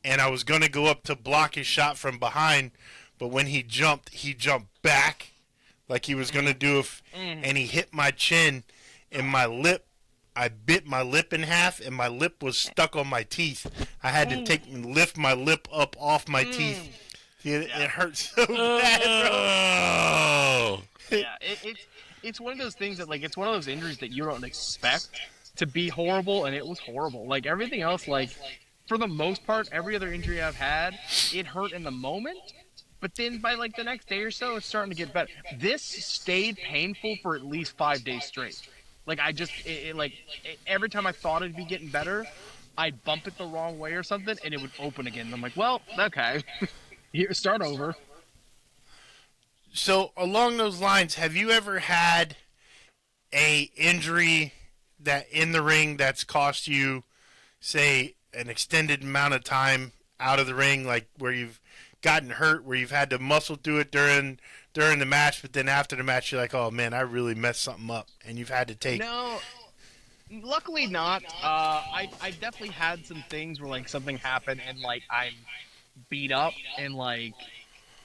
and I was going to go up to block his shot from behind, but when he jumped back like he was going to do and he hit my chin and my lip. I bit my lip in half, and my lip was stuck on my teeth. I had to lift my lip up off my teeth. It hurts so bad, bro. Yeah, it's one of those things that it's one of those injuries that you don't expect to be horrible, and it was horrible. Everything else, for the most part, every other injury I've had, it hurt in the moment, but then by the next day or so, it's starting to get better. This stayed painful for at least 5 days straight. Every time I thought it'd be getting better, I'd bump it the wrong way or something, and it would open again. And I'm like, well, okay, here, start over. So along those lines, have you ever had a injury that in the ring that's cost you, say, an extended amount of time out of the ring, where you've gotten hurt, where you've had to muscle through it during the match, but then after the match you're like, oh man, I really messed something up, and you've had to take? No, luckily not. I definitely had some things where something happened and beat up and like,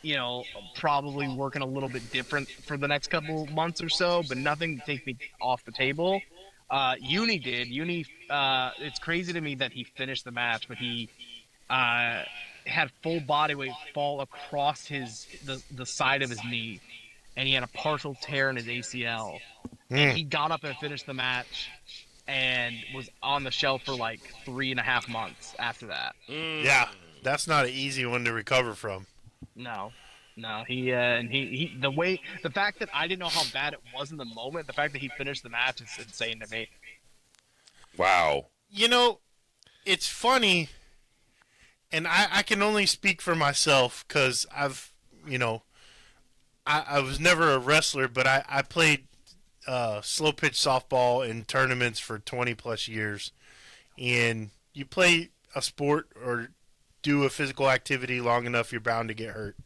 you know, probably working a little bit different for the next couple months or so, but nothing to take me off the table. Uni did. Uni, it's crazy to me that he finished the match, but he had full body weight fall across the side of his knee, and he had a partial tear in his ACL. And he got up and finished the match and was on the shelf for like 3.5 months after that. Yeah, that's not an easy one to recover from. No, he the fact that I didn't know how bad it was in the moment, the fact that he finished the match is insane to me. Wow. You know, it's funny, and I can only speak for myself because I've, you know, I was never a wrestler, but I played slow pitch softball in tournaments for 20 plus years. And you play a sport or do a physical activity long enough, you're bound to get hurt.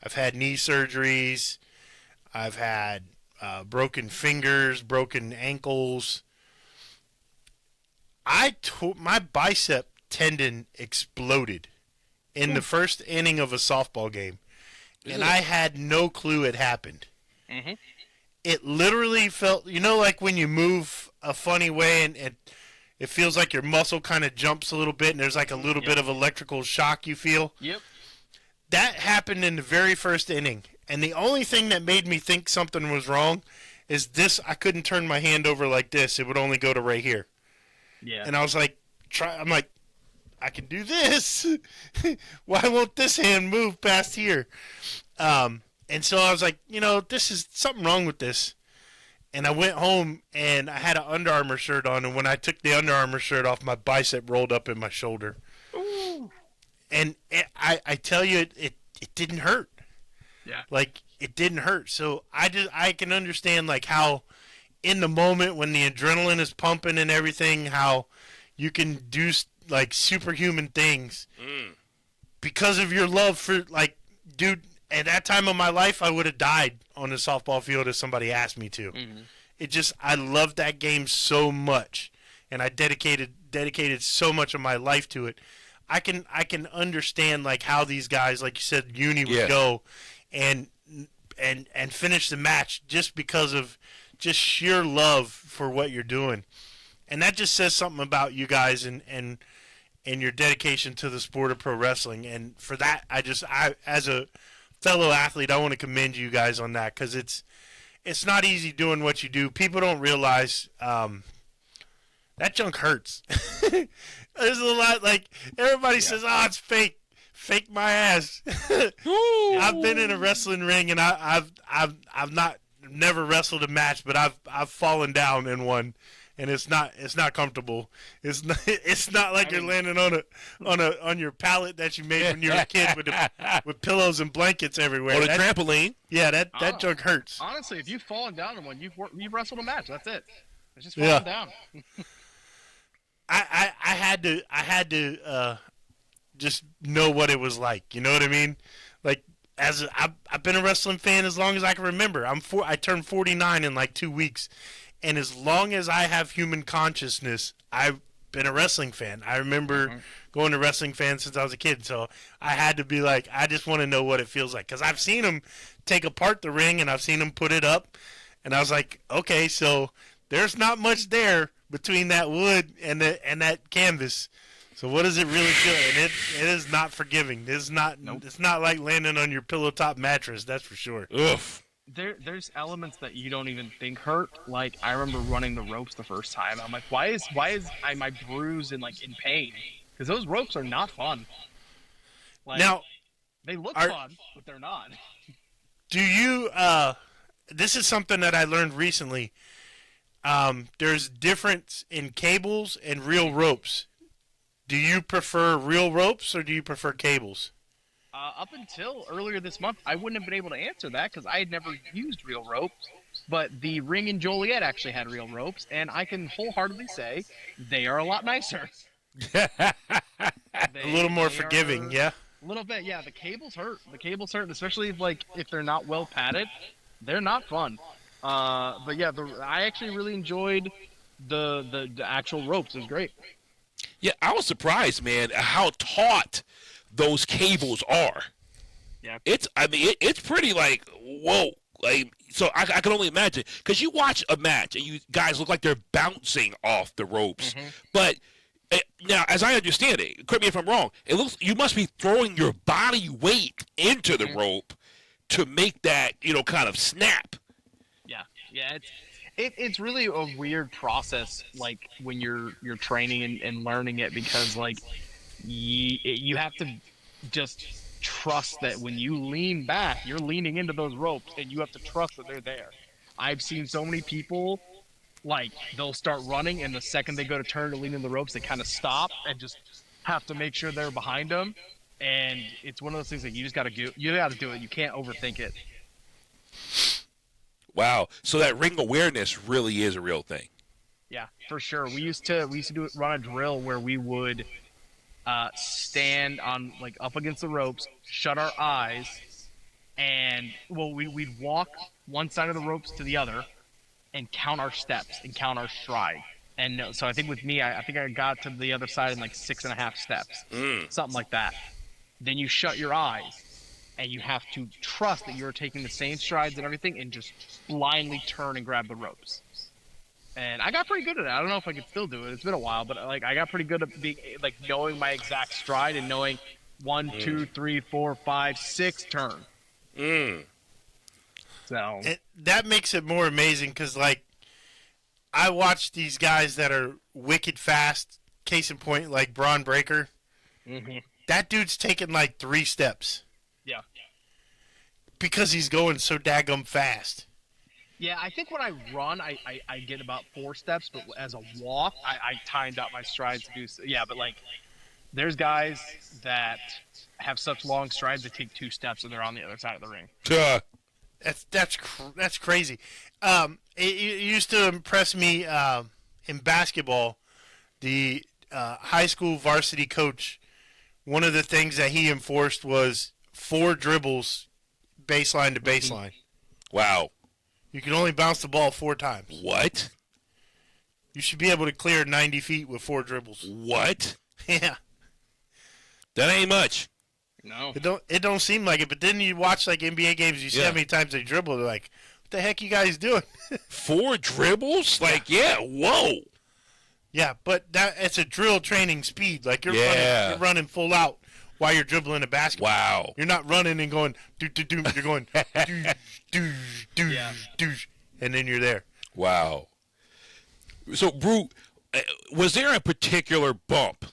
I've had knee surgeries. I've had broken fingers, broken ankles. My bicep tendon exploded in the first inning of a softball game. And I had no clue it happened. Mm-hmm. It literally felt, you know, like when you move a funny way and it feels like your muscle kind of jumps a little bit and there's like a little bit of electrical shock you feel. Yep. That happened in the very first inning. And the only thing that made me think something was wrong is this. I couldn't turn my hand over like this. It would only go to right here. Yeah. And I was like, I'm like, I can do this. Why won't this hand move past here? And so I was like, you know, this is something wrong with this. And I went home and I had an Under Armour shirt on. And when I took the Under Armour shirt off, my bicep rolled up in my shoulder. Ooh. And I tell you, it didn't hurt. Yeah. Like, it didn't hurt. So I can understand, like, how in the moment when the adrenaline is pumping and everything, how you can do, like, superhuman things because of your love for, like, dude, at that time of my life, I would have died on the softball field if somebody asked me to. Mm-hmm. I loved that game so much, and I dedicated so much of my life to it. I can understand, like, how these guys, like you said, Uni would go and finish the match just because of just sheer love for what you're doing. And that just says something about you guys and your dedication to the sport of pro wrestling. And for that, I as a fellow athlete, I want to commend you guys on that, because it's not easy doing what you do. People don't realize that junk hurts. There's a lot, like, everybody says, oh, it's fake. Fake my ass. I've been in a wrestling ring, and I've never wrestled a match, but I've fallen down in one, and it's not comfortable. It's not like you're landing on your pallet that you made when you were a kid with pillows and blankets everywhere. On a trampoline. Yeah, that junk hurts. Honestly, if you've fallen down in one, you've wrestled a match. That's it. It's just falling down. I had to just know what it was like. You know what I mean? Like, I've been a wrestling fan as long as I can remember. I turned 49 in like 2 weeks, and as long as I have human consciousness, I've been a wrestling fan. I remember going to wrestling fans since I was a kid, so I had to be like, I just want to know what it feels like, because I've seen them take apart the ring and I've seen them put it up, and I was like, okay, so there's not much there between that wood and that canvas. So what does it really feel? And it is not forgiving. It's not like landing on your pillow top mattress. That's for sure. Oof. There's elements that you don't even think hurt. Like, I remember running the ropes the first time. I'm like, why is my bruise and like in pain? Because those ropes are not fun. Like, now, they look fun, but they're not. Do you? This is something that I learned recently. There's difference in cables and real ropes. Do you prefer real ropes or do you prefer cables? Up until earlier this month, I wouldn't have been able to answer that because I had never used real ropes. But the ring in Joliet actually had real ropes, and I can wholeheartedly say they are a lot nicer. A little more forgiving, yeah? A little bit, yeah. The cables hurt. Especially if they're not well padded. They're not fun. But yeah, I actually really enjoyed the actual ropes. It was great. Yeah, I was surprised, man, how taut those cables are. Yeah. It's pretty like, whoa. Like, so I can only imagine, because you watch a match and you guys look like they're bouncing off the ropes. Mm-hmm. But now, as I understand it, correct me if I'm wrong, it looks you must be throwing your body weight into the rope to make that, kind of snap. Yeah. It's really a weird process, like when you're training and learning it, because like you have to just trust that when you lean back, you're leaning into those ropes, and you have to trust that they're there. I've seen so many people, like, they'll start running, and the second they go to turn to lean in the ropes, they kind of stop and just have to make sure they're behind them. And it's one of those things that you just got to do. You got to do it. You can't overthink it. Wow. So that ring awareness really is a real thing. Yeah, for sure. We used to run a drill where we would stand on, like, up against the ropes, shut our eyes, and we'd walk one side of the ropes to the other and count our steps and count our stride. And so I think with me, I think I got to the other side in like 6.5 steps, something like that. Then you shut your eyes, and you have to trust that you're taking the same strides and everything, and just blindly turn and grab the ropes. And I got pretty good at it. I don't know if I could still do it. It's been a while, but like I got pretty good at being, like, knowing my exact stride and knowing 1, 2, 3, 4, 5, 6 turn. So that makes it more amazing, because, like, I watch these guys that are wicked fast. Case in point, like Braun Breaker. Mm-hmm. That dude's taking like 3 steps. Yeah. Because he's going so daggum fast. Yeah, I think when I run, I get about 4 steps, but as a walk, I timed out my strides to do so. Yeah, but like, there's guys that have such long strides, they take 2 steps and they're on the other side of the ring. That's crazy. It used to impress me in basketball. The high school varsity coach, one of the things that he enforced was 4 dribbles, baseline to baseline. Wow. You can only bounce the ball 4 times. What? You should be able to clear 90 feet with 4 dribbles. What? Yeah. That ain't much. No. It don't seem like it, but then you watch like NBA games, you see how many times they dribble, they're like, what the heck you guys doing? 4 dribbles? Like, whoa. Yeah, but it's a drill training speed. Like you're running full out while you're dribbling a basketball. Wow. You're not running and going do do do. You're going do do, and then you're there. Wow. So, Brew, was there a particular bump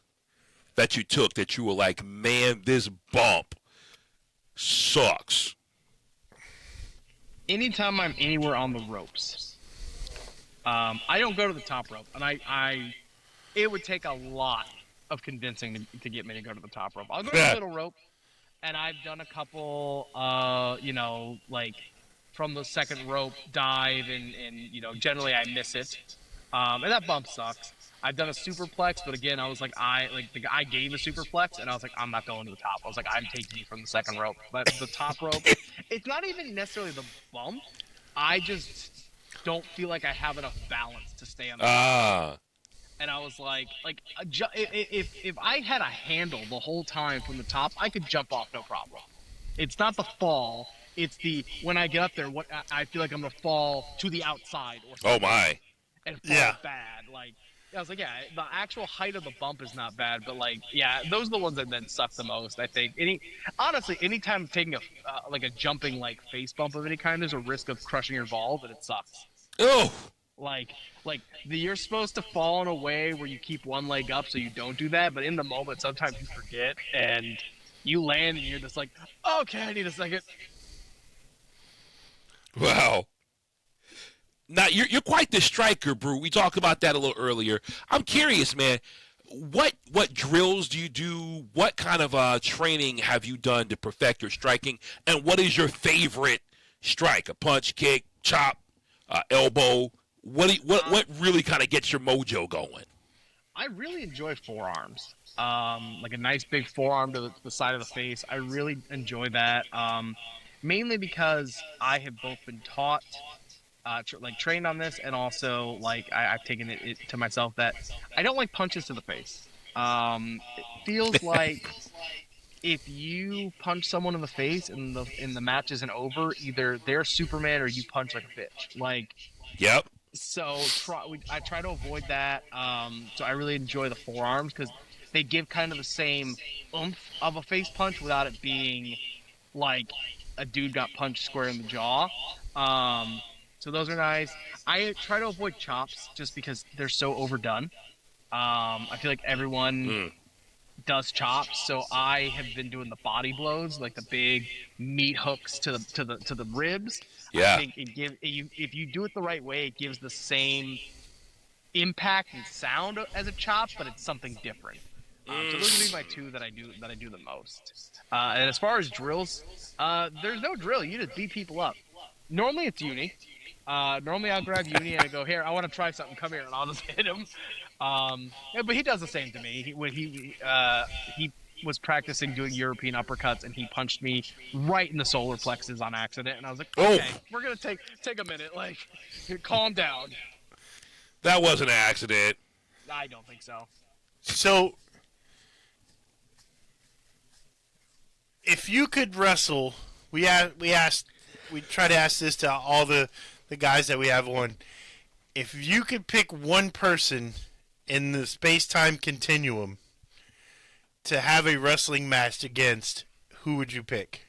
that you took that you were like, man, this bump sucks? Anytime I'm anywhere on the ropes, I don't go to the top rope, and it would take a lot of convincing to get me to go to the top rope. I'll go to the middle rope, and I've done a couple, like from the second rope dive, and generally I miss it, and that bump sucks. I've done a superplex, but again, I was like, the guy gave a superplex, and I was like, I'm not going to the top. I was like, I'm taking you from the second rope. But the top rope, it's not even necessarily the bump. I just don't feel like I have enough balance to stay on the top. And I was like, if I had a handle the whole time from the top, I could jump off no problem. It's not the fall. It's when I get up there, what I feel like I'm going to fall to the outside. Or something. Oh, my. And fall bad. Like, I was like, the actual height of the bump is not bad, but like, those are the ones that then suck the most, I think. Honestly, anytime taking a jumping like face bump of any kind, there's a risk of crushing your balls, and it sucks. Oh. You're supposed to fall in a way where you keep one leg up so you don't do that, but in the moment, sometimes you forget, and you land, and you're just like, okay, I need a second. Wow. Now, you're quite the striker, Brew. We talked about that a little earlier. I'm curious, man, what drills do you do? What kind of training have you done to perfect your striking? And what is your favorite strike? A punch, kick, chop, elbow? What really kind of gets your mojo going? I really enjoy forearms. Like a nice big forearm to the side of the face. I really enjoy that. Mainly because I have both been taught trained on this, and also I've taken it to myself that I don't like punches to the face. It feels like if you punch someone in the face and the match isn't over, either they're Superman or you punch like a bitch. Like, Yep. so I try to avoid that. So I really enjoy the forearms because they give kind of the same oomph of a face punch without it being like a dude got punched square in the jaw. So those are nice. I try to avoid chops just because they're so overdone. I feel like everyone does chops, so I have been doing the body blows, like the big meat hooks to the ribs. Yeah. I think if you do it the right way, it gives the same impact and sound as a chop, but it's something different. So those would be my two that I do the most. And as far as drills, there's no drill. You just beat people up. Normally it's uni. Normally I'll grab uni and I go, here, I want to try something. Come here, and I'll just hit him. Yeah, but he does the same to me. When he was practicing doing European uppercuts, and he punched me right in the solar plexus on accident, and I was like, okay, we're gonna take a minute, like, calm down. That wasn't an accident. I don't think so. So, if you could wrestle, we try to ask this to all the guys that we have on. If you could pick one person in the space-time continuum to have a wrestling match against, who would you pick?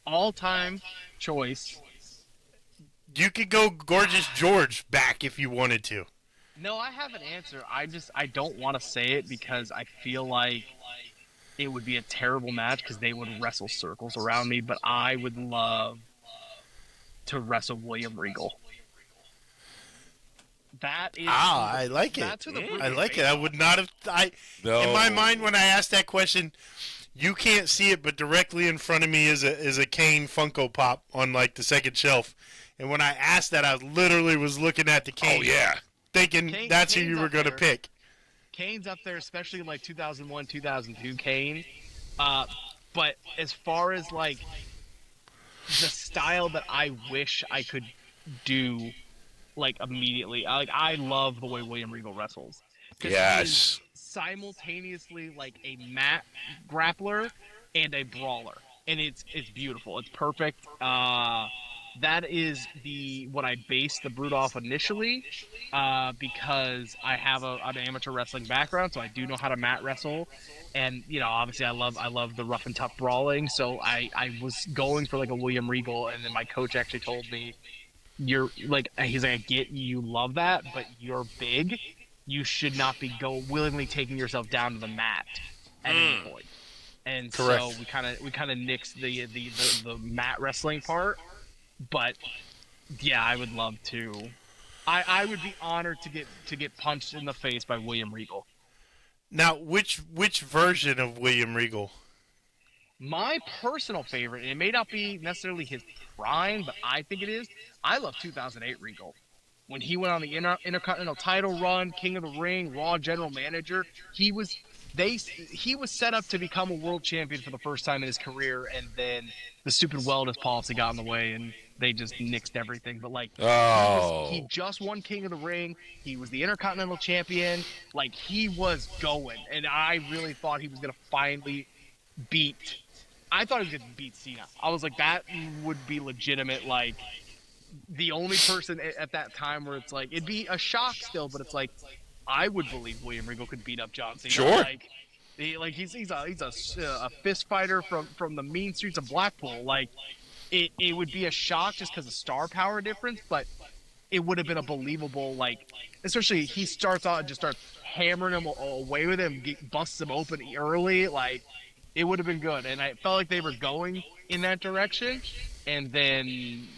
All-time choice. You could go Gorgeous George back if you wanted to. No, I have an answer. I don't want to say it because I feel like it would be a terrible match because they would wrestle circles around me, but I would love to wrestle William Regal. That is. I like it. I like it. I would not have. In my mind, when I asked that question, you can't see it, but directly in front of me is a Kane Funko Pop on like the second shelf. And when I asked that, I literally was looking at the Kane. Oh yeah. Thinking that's who you were going to pick. Kane's up there, especially like 2001, 2002 Kane. But as far as like the style that I wish I could do, like immediately, I love the way William Regal wrestles. Yes. Simultaneously, like a mat grappler and a brawler, and it's beautiful. It's perfect. That is what I based the Brute off initially, because I have an amateur wrestling background, so I do know how to mat wrestle, and obviously I love the rough and tough brawling. So I was going for like a William Regal, and then my coach actually told me, he's like, I get you love that, but you're big. You should not be willingly taking yourself down to the mat at any point. And correct. So we kind of nixed the mat wrestling part. But yeah, I would love to. I would be honored to get punched in the face by William Regal. Now, which version of William Regal? My personal favorite, and it may not be necessarily his prime, but I think it is. I love 2008 Regal. When he went on the Intercontinental title run, King of the Ring, Raw General Manager, he was set up to become a world champion for the first time in his career, and then the stupid wellness policy got in the way, and they just nixed everything. But like, he just won King of the Ring. He was the Intercontinental champion. Like, he was going, and I really thought he was gonna finally beat. I thought he was gonna beat Cena. I was like, that would be legitimate. Like, the only person at that time where it's like, it'd be a shock still, but it's like, I would believe William Regal could beat up John Cena. Sure. He's a fist fighter from the mean streets of Blackpool. Like, it would be a shock just because of star power difference, but it would have been a believable, like, especially he starts out and just starts hammering him away with him, busts him open early. Like, it would have been good, and I felt like they were going in that direction. And then,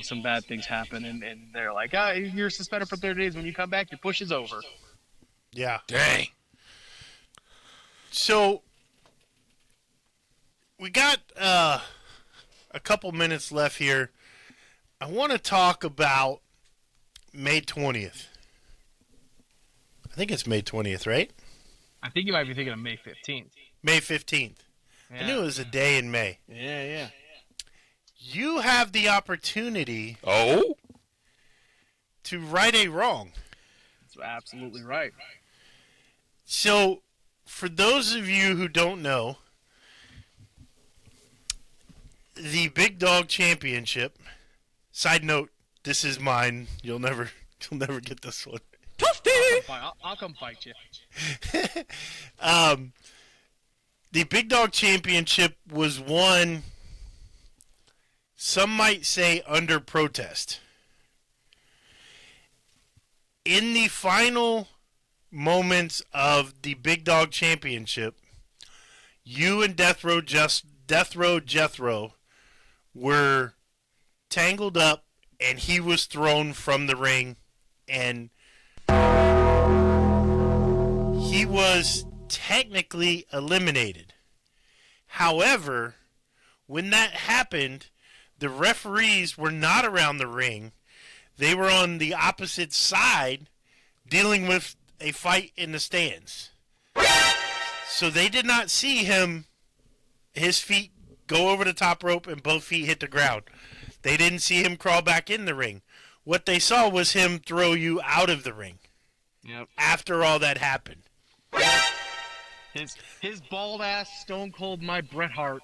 some bad things happen, and they're like, you're suspended for 30 days. When you come back, your push is over. Yeah. Dang. So, we got a couple minutes left here. I want to talk about May 20th. I think it's May 20th, right? I think you might be thinking of May 15th. May 15th. Yeah. I knew it was a day in May. Yeah. You have the opportunity to right a wrong. That's absolutely right. So, for those of you who don't know, the Big Dog Championship. Side note: this is mine. You'll never get this one. I'll come fight you. The Big Dog Championship was won, some might say, under protest. In the final moments of the Big Dog Championship, you and Death Row Jethro were tangled up, and he was thrown from the ring, and he was technically eliminated. However, when that happened, the referees were not around the ring. They were on the opposite side dealing with a fight in the stands. So they did not see his feet go over the top rope and both feet hit the ground. They didn't see him crawl back in the ring. What they saw was him throw you out of the ring. Yep. After all that happened. His bald ass stone cold my Bret Hart.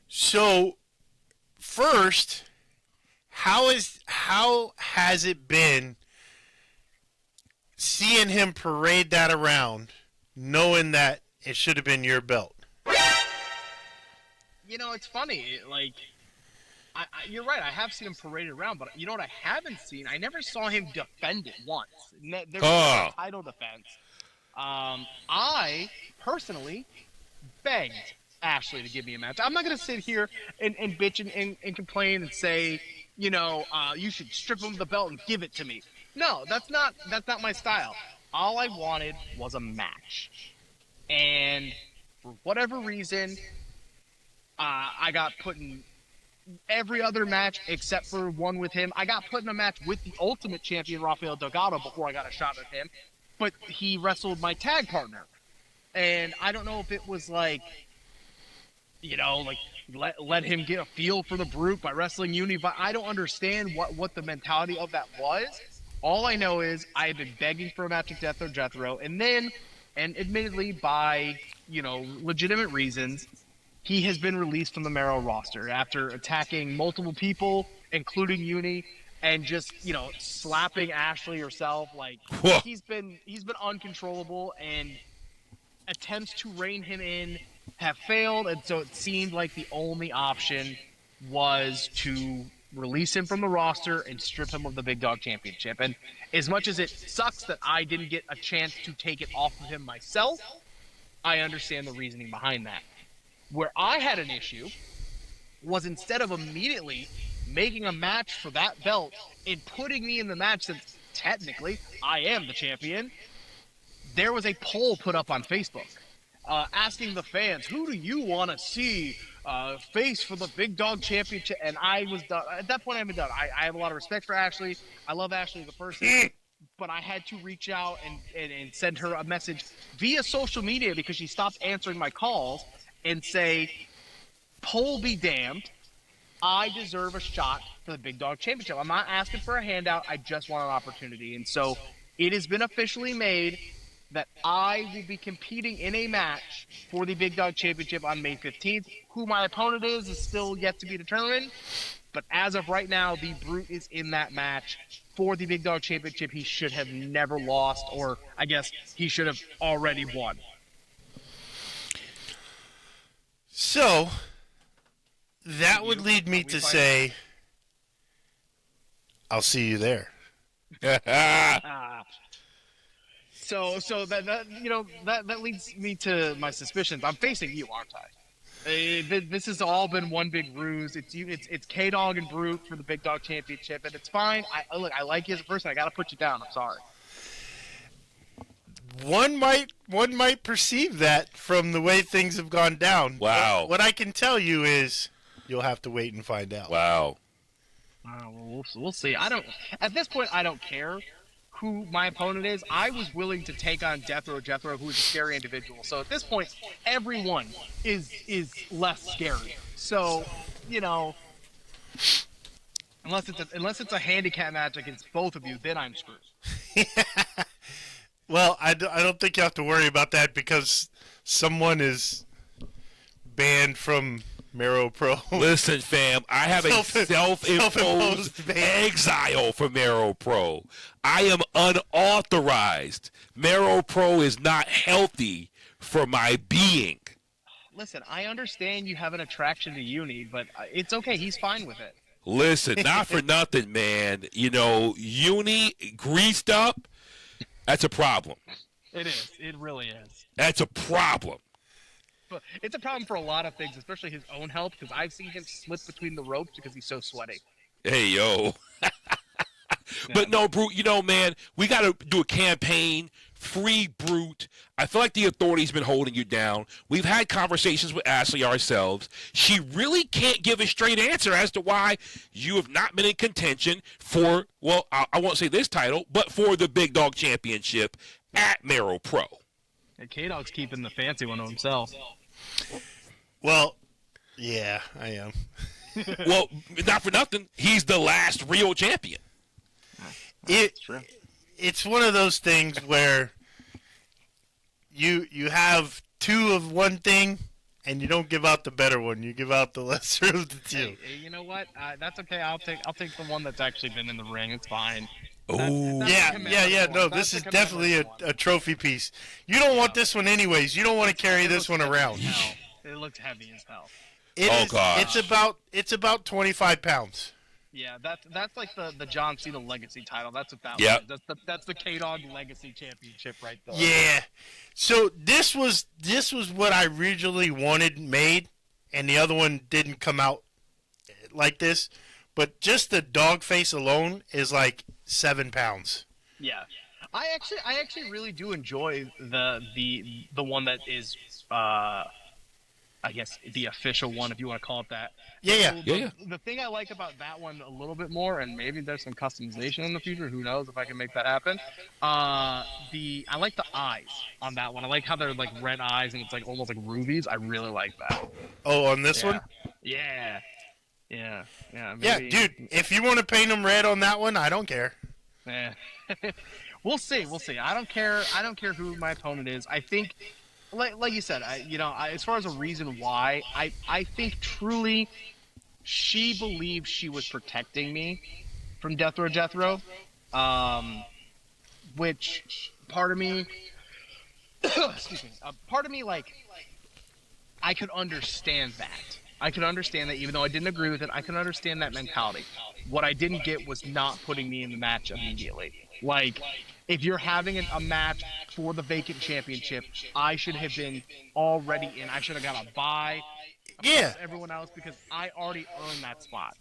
So, first, how has it been seeing him parade that around, knowing that it should have been your belt? You know, it's funny. Like, you're right. I have seen him paraded around, but you know what I haven't seen? I never saw him defend it once. There was no title defense. I personally begged Ashley to give me a match. I'm not going to sit here and bitch and complain and say, you know, you should strip him of the belt and give it to me. No, that's not my style. All I wanted was a match. And for whatever reason, I got put in every other match except for one with him. I got put in a match with the Ultimate Champion, Rafael Delgado, before I got a shot at him. But he wrestled my tag partner. And I don't know if it was like, you know, like let him get a feel for the Brute by wrestling Uni. But I don't understand what the mentality of that was. All I know is I had been begging for a match with Death Row Jethro. And admittedly by, you know, legitimate reasons, he has been released from the Mero roster after attacking multiple people, including Uni, and just, you know, slapping Ashley herself. Like, he's been uncontrollable, and attempts to rein him in have failed, and so it seemed like the only option was to release him from the roster and strip him of the Big Dog Championship. And as much as it sucks that I didn't get a chance to take it off of him myself, I understand the reasoning behind that. Where I had an issue was, instead of immediately making a match for that belt and putting me in the match, since technically I am the champion, there was a poll put up on Facebook asking the fans, who do you want to see face for the Big Dog Championship? And I was done. At that point, I'm done. I have a lot of respect for Ashley. I love Ashley as a person. But I had to reach out and send her a message via social media, because she stopped answering my calls, and say, poll be damned, I deserve a shot for the Big Dog Championship. I'm not asking for a handout. I just want an opportunity. And so it has been officially made that I will be competing in a match for the Big Dog Championship on May 15th. Who my opponent is still yet to be determined. But as of right now, the Brute is in that match for the Big Dog Championship. He should have never lost, or I guess he should have already won. So, that would lead me to say, I'll see you there. So that you know, that leads me to my suspicions. I'm facing you, aren't I? This has all been one big ruse. It's K-Dawg and Brute for the Big Dog Championship, and it's fine. I like you as a person. I gotta put you down. I'm sorry. One might perceive that from the way things have gone down. Wow. What I can tell you is, you'll have to wait and find out. Wow. We'll see. At this point, I don't care who my opponent is. I was willing to take on Death Row Jethro, who is a scary individual. So at this point, everyone is less scary. So, you know, Unless it's a handicap match against both of you, then I'm screwed. Well, I don't think you have to worry about that because someone is banned from Mero Pro. Listen, fam, I have a self-imposed exile from Mero Pro. I am unauthorized. Mero Pro is not healthy for my being. Listen, I understand you have an attraction to Uni, but it's okay. He's fine with it. Listen, not for nothing, man. You know, Uni greased up, that's a problem. It is. It really is. That's a problem. But it's a problem for a lot of things, especially his own health, because I've seen him slip between the ropes because he's so sweaty. Hey, yo. But no, Brute, you know, man, we got to do a campaign, free Brute. I feel like the authority's been holding you down. We've had conversations with Ashley ourselves. She really can't give a straight answer as to why you have not been in contention for, well, I won't say this title, but for the Big Dog Championship at Mero Pro. And K-Dawg's keeping the fancy one to himself. Well, yeah, I am. Well, not for nothing, he's the last real champion. It's one of those things where you have two of one thing and you don't give out the better one. You give out the lesser of the two. Hey, you know what? That's okay. I'll take the one that's actually been in the ring. It's fine. Oh, yeah. No, this is definitely a trophy piece. You don't want this one anyways. You don't want to carry this one around. It looks heavy as hell. Gosh. It's about 25 pounds. Yeah, that's like the John Cena Legacy title. That's what that was. That's the K-Dawg Legacy Championship right there. Yeah. So this was what I originally wanted made, and the other one didn't come out like this. But just the dog face alone is like 7 pounds. Yeah. I actually really do enjoy the one that is I guess the official one, if you want to call it that. Yeah. The thing I like about that one a little bit more, and maybe there's some customization in the future. Who knows if I can make that happen? I like the eyes on that one. I like how they're like red eyes and it's like almost like rubies. I really like that. Oh, on this one? Yeah. Maybe. Yeah, dude. If you want to paint them red on that one, I don't care. Yeah. We'll see. I don't care who my opponent is. I think. Like you said, as far as a reason why, I think truly she believed she was protecting me from Death Row, which part of me, excuse me, part of me, like, I could understand that. I could understand that even though I didn't agree with it, I could understand that mentality. What I didn't get was not putting me in the match immediately. Like, if you're having a match for the vacant championship, I should have been already in. I should have got a bye. Yeah. Everyone else, because I already earned that spot.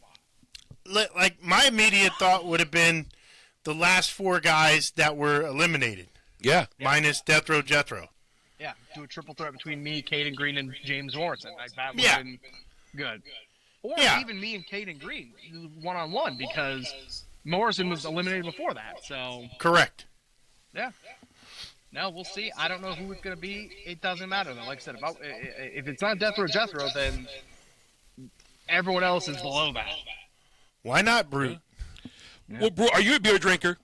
Like, my immediate thought would have been the last 4 guys that were eliminated. Yeah. Minus Death Row Jethro. Yeah, do a triple threat between me, Caden Green, and James Morrison. Like, that would have been good. Or even me and Caden Green, one-on-one, because Morrison was eliminated before that. So Correct. Yeah. No, we'll see. I don't know who it's going to be. It doesn't matter, though. Like I said, if it's not Death Row Jethro, then everyone else is below that. Why not, Brute? Yeah. Well, bro, are you a beer drinker?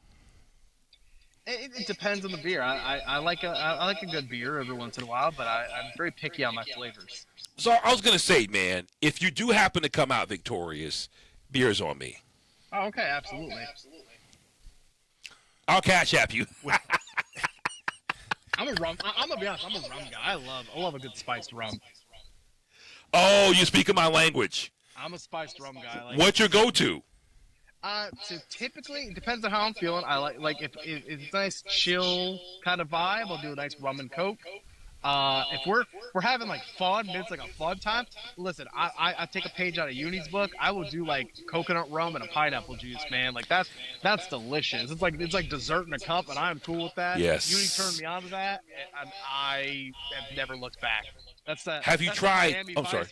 It depends on the beer. I like a good beer every once in a while, but I'm very picky on my flavors. So I was going to say, man, if you do happen to come out victorious, beer's on me. Oh, okay, absolutely. I'll cash app you. I'm gonna be honest. I'm a rum guy. I love a good spiced rum. Oh, you speak my language. I'm a spiced rum guy. What's your go-to? So typically, it depends on how I'm feeling. I like if it's a nice chill kind of vibe, I'll do a nice rum and coke. If we're having like fun, it's like a fun time. Listen, I take a page out of Uni's book. I will do like coconut rum and a pineapple juice, man. Like that's delicious. It's like dessert in a cup, and I'm cool with that. Yes. Uni turned me on to that, and I have never looked back. That's that. Have you tried? I'm sorry.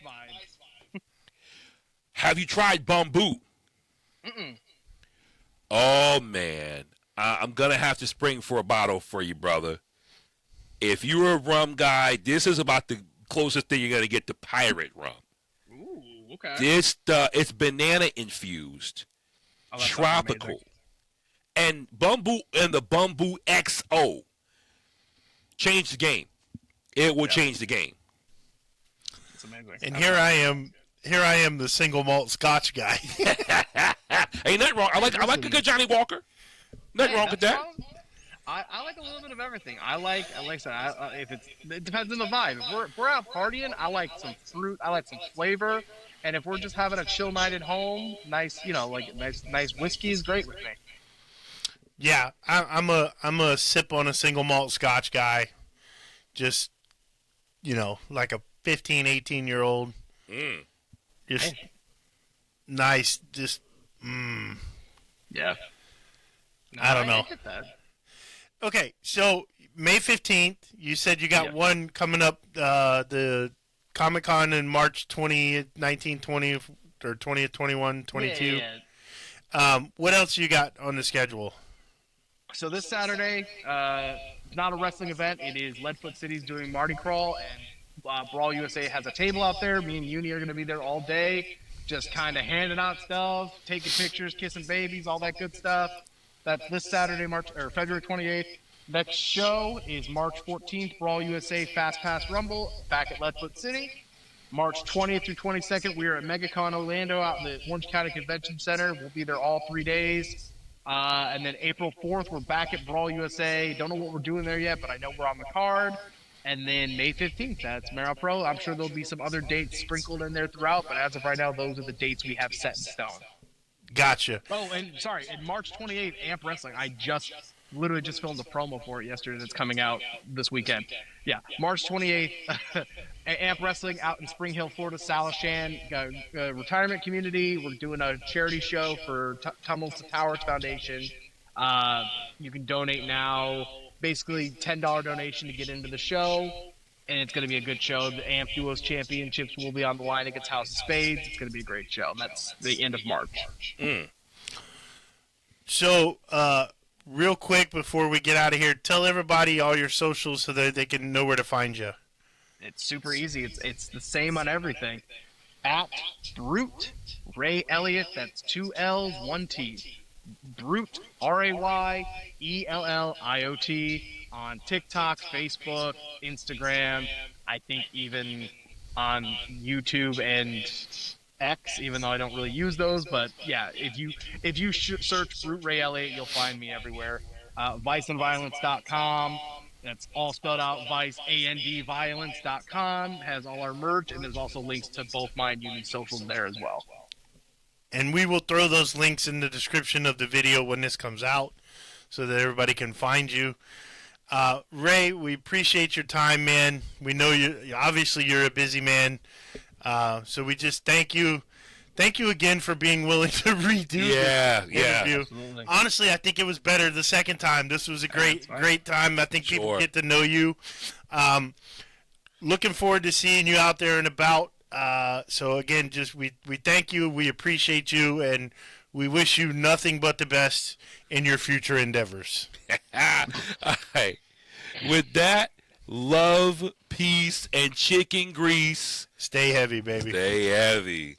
Have you tried bamboo? Mm-mm. Oh man, I'm gonna have to spring for a bottle for you, brother. If you're a rum guy, this is about the closest thing you're going to get to pirate rum. Ooh, okay. It's banana infused. Oh, that sounds Tropical, amazing. and the Bamboo XO change the game. It will change the game. It's amazing. And here I am, the single malt Scotch guy. Ain't nothing wrong. I like a good Johnny Walker. Nothing wrong with that. I like a little bit of everything. Like I said, it depends on the vibe. If we're out partying, I like some fruit. I like some flavor. And if we're just having a chill night at home, nice whiskey is great with me. Yeah, I'm a sip on a single malt Scotch guy. Just, like a 15, 18-year-old. Just nice, just, Yeah. I don't know. I get that. Okay, so May 15th, you said you got one coming up, the Comic-Con in March 20th, 19, 20, or 20th, 21, 22. Yeah. What else you got on the schedule? So this Saturday, not a wrestling event. It is Leadfoot City's doing Mardi Gras, and Brawl USA has a table out there. Me and Uni are going to be there all day, just kind of handing out stuff, taking pictures, kissing babies, all that good stuff. That's this Saturday, February 28th. Next show is March 14th, Brawl USA Fast Pass Rumble back at Leadfoot City. March 20th through 22nd, we are at MegaCon Orlando out in the Orange County Convention Center. We'll be there all 3 days. And then April 4th, we're back at Brawl USA. Don't know what we're doing there yet, but I know we're on the card. And then May 15th, that's Mero Pro. I'm sure there'll be some other dates sprinkled in there throughout, but as of right now, those are the dates we have set in stone. Gotcha. Oh, and sorry, in March 28th, AMP Wrestling, I literally just filmed a promo for it yesterday that's coming out this weekend. Yeah, March 28th, AMP Wrestling out in Spring Hill, Florida, Salishan retirement community. We're doing a charity show for Tummels to Towers Foundation. You can donate now, basically $10 donation to get into the show. And it's going to be a good show. The AMP Duos Championships will be on the line against House of Spades. It's going to be a great show. That's the end of March. So, real quick before we get out of here, tell everybody all your socials so that they can know where to find you. It's super easy. It's the same on everything. At Brute Ray Elliot. That's 2 L's, 1 T. Brute RAYELLIOT on TikTok, Facebook, Instagram. I think even on YouTube and X, even though I don't really use those. But yeah, if you search Brute Ray Elliott, you'll find me everywhere. ViceandViolence.com. That's all spelled out. ViceAndViolence.com has all our merch, and there's also links to both my and Uni's socials there as well. And we will throw those links in the description of the video when this comes out so that everybody can find you. Ray, we appreciate your time, man. We know obviously you're a busy man. So we just thank you. Thank you again for being willing to redo the interview. Absolutely. Honestly, I think it was better the second time. This was a great time. I think people get to know you. Looking forward to seeing you out there and about. So again, just we thank you, we appreciate you, and we wish you nothing but the best in your future endeavors. All right. With that, love, peace, and chicken grease. Stay heavy, baby. Stay heavy.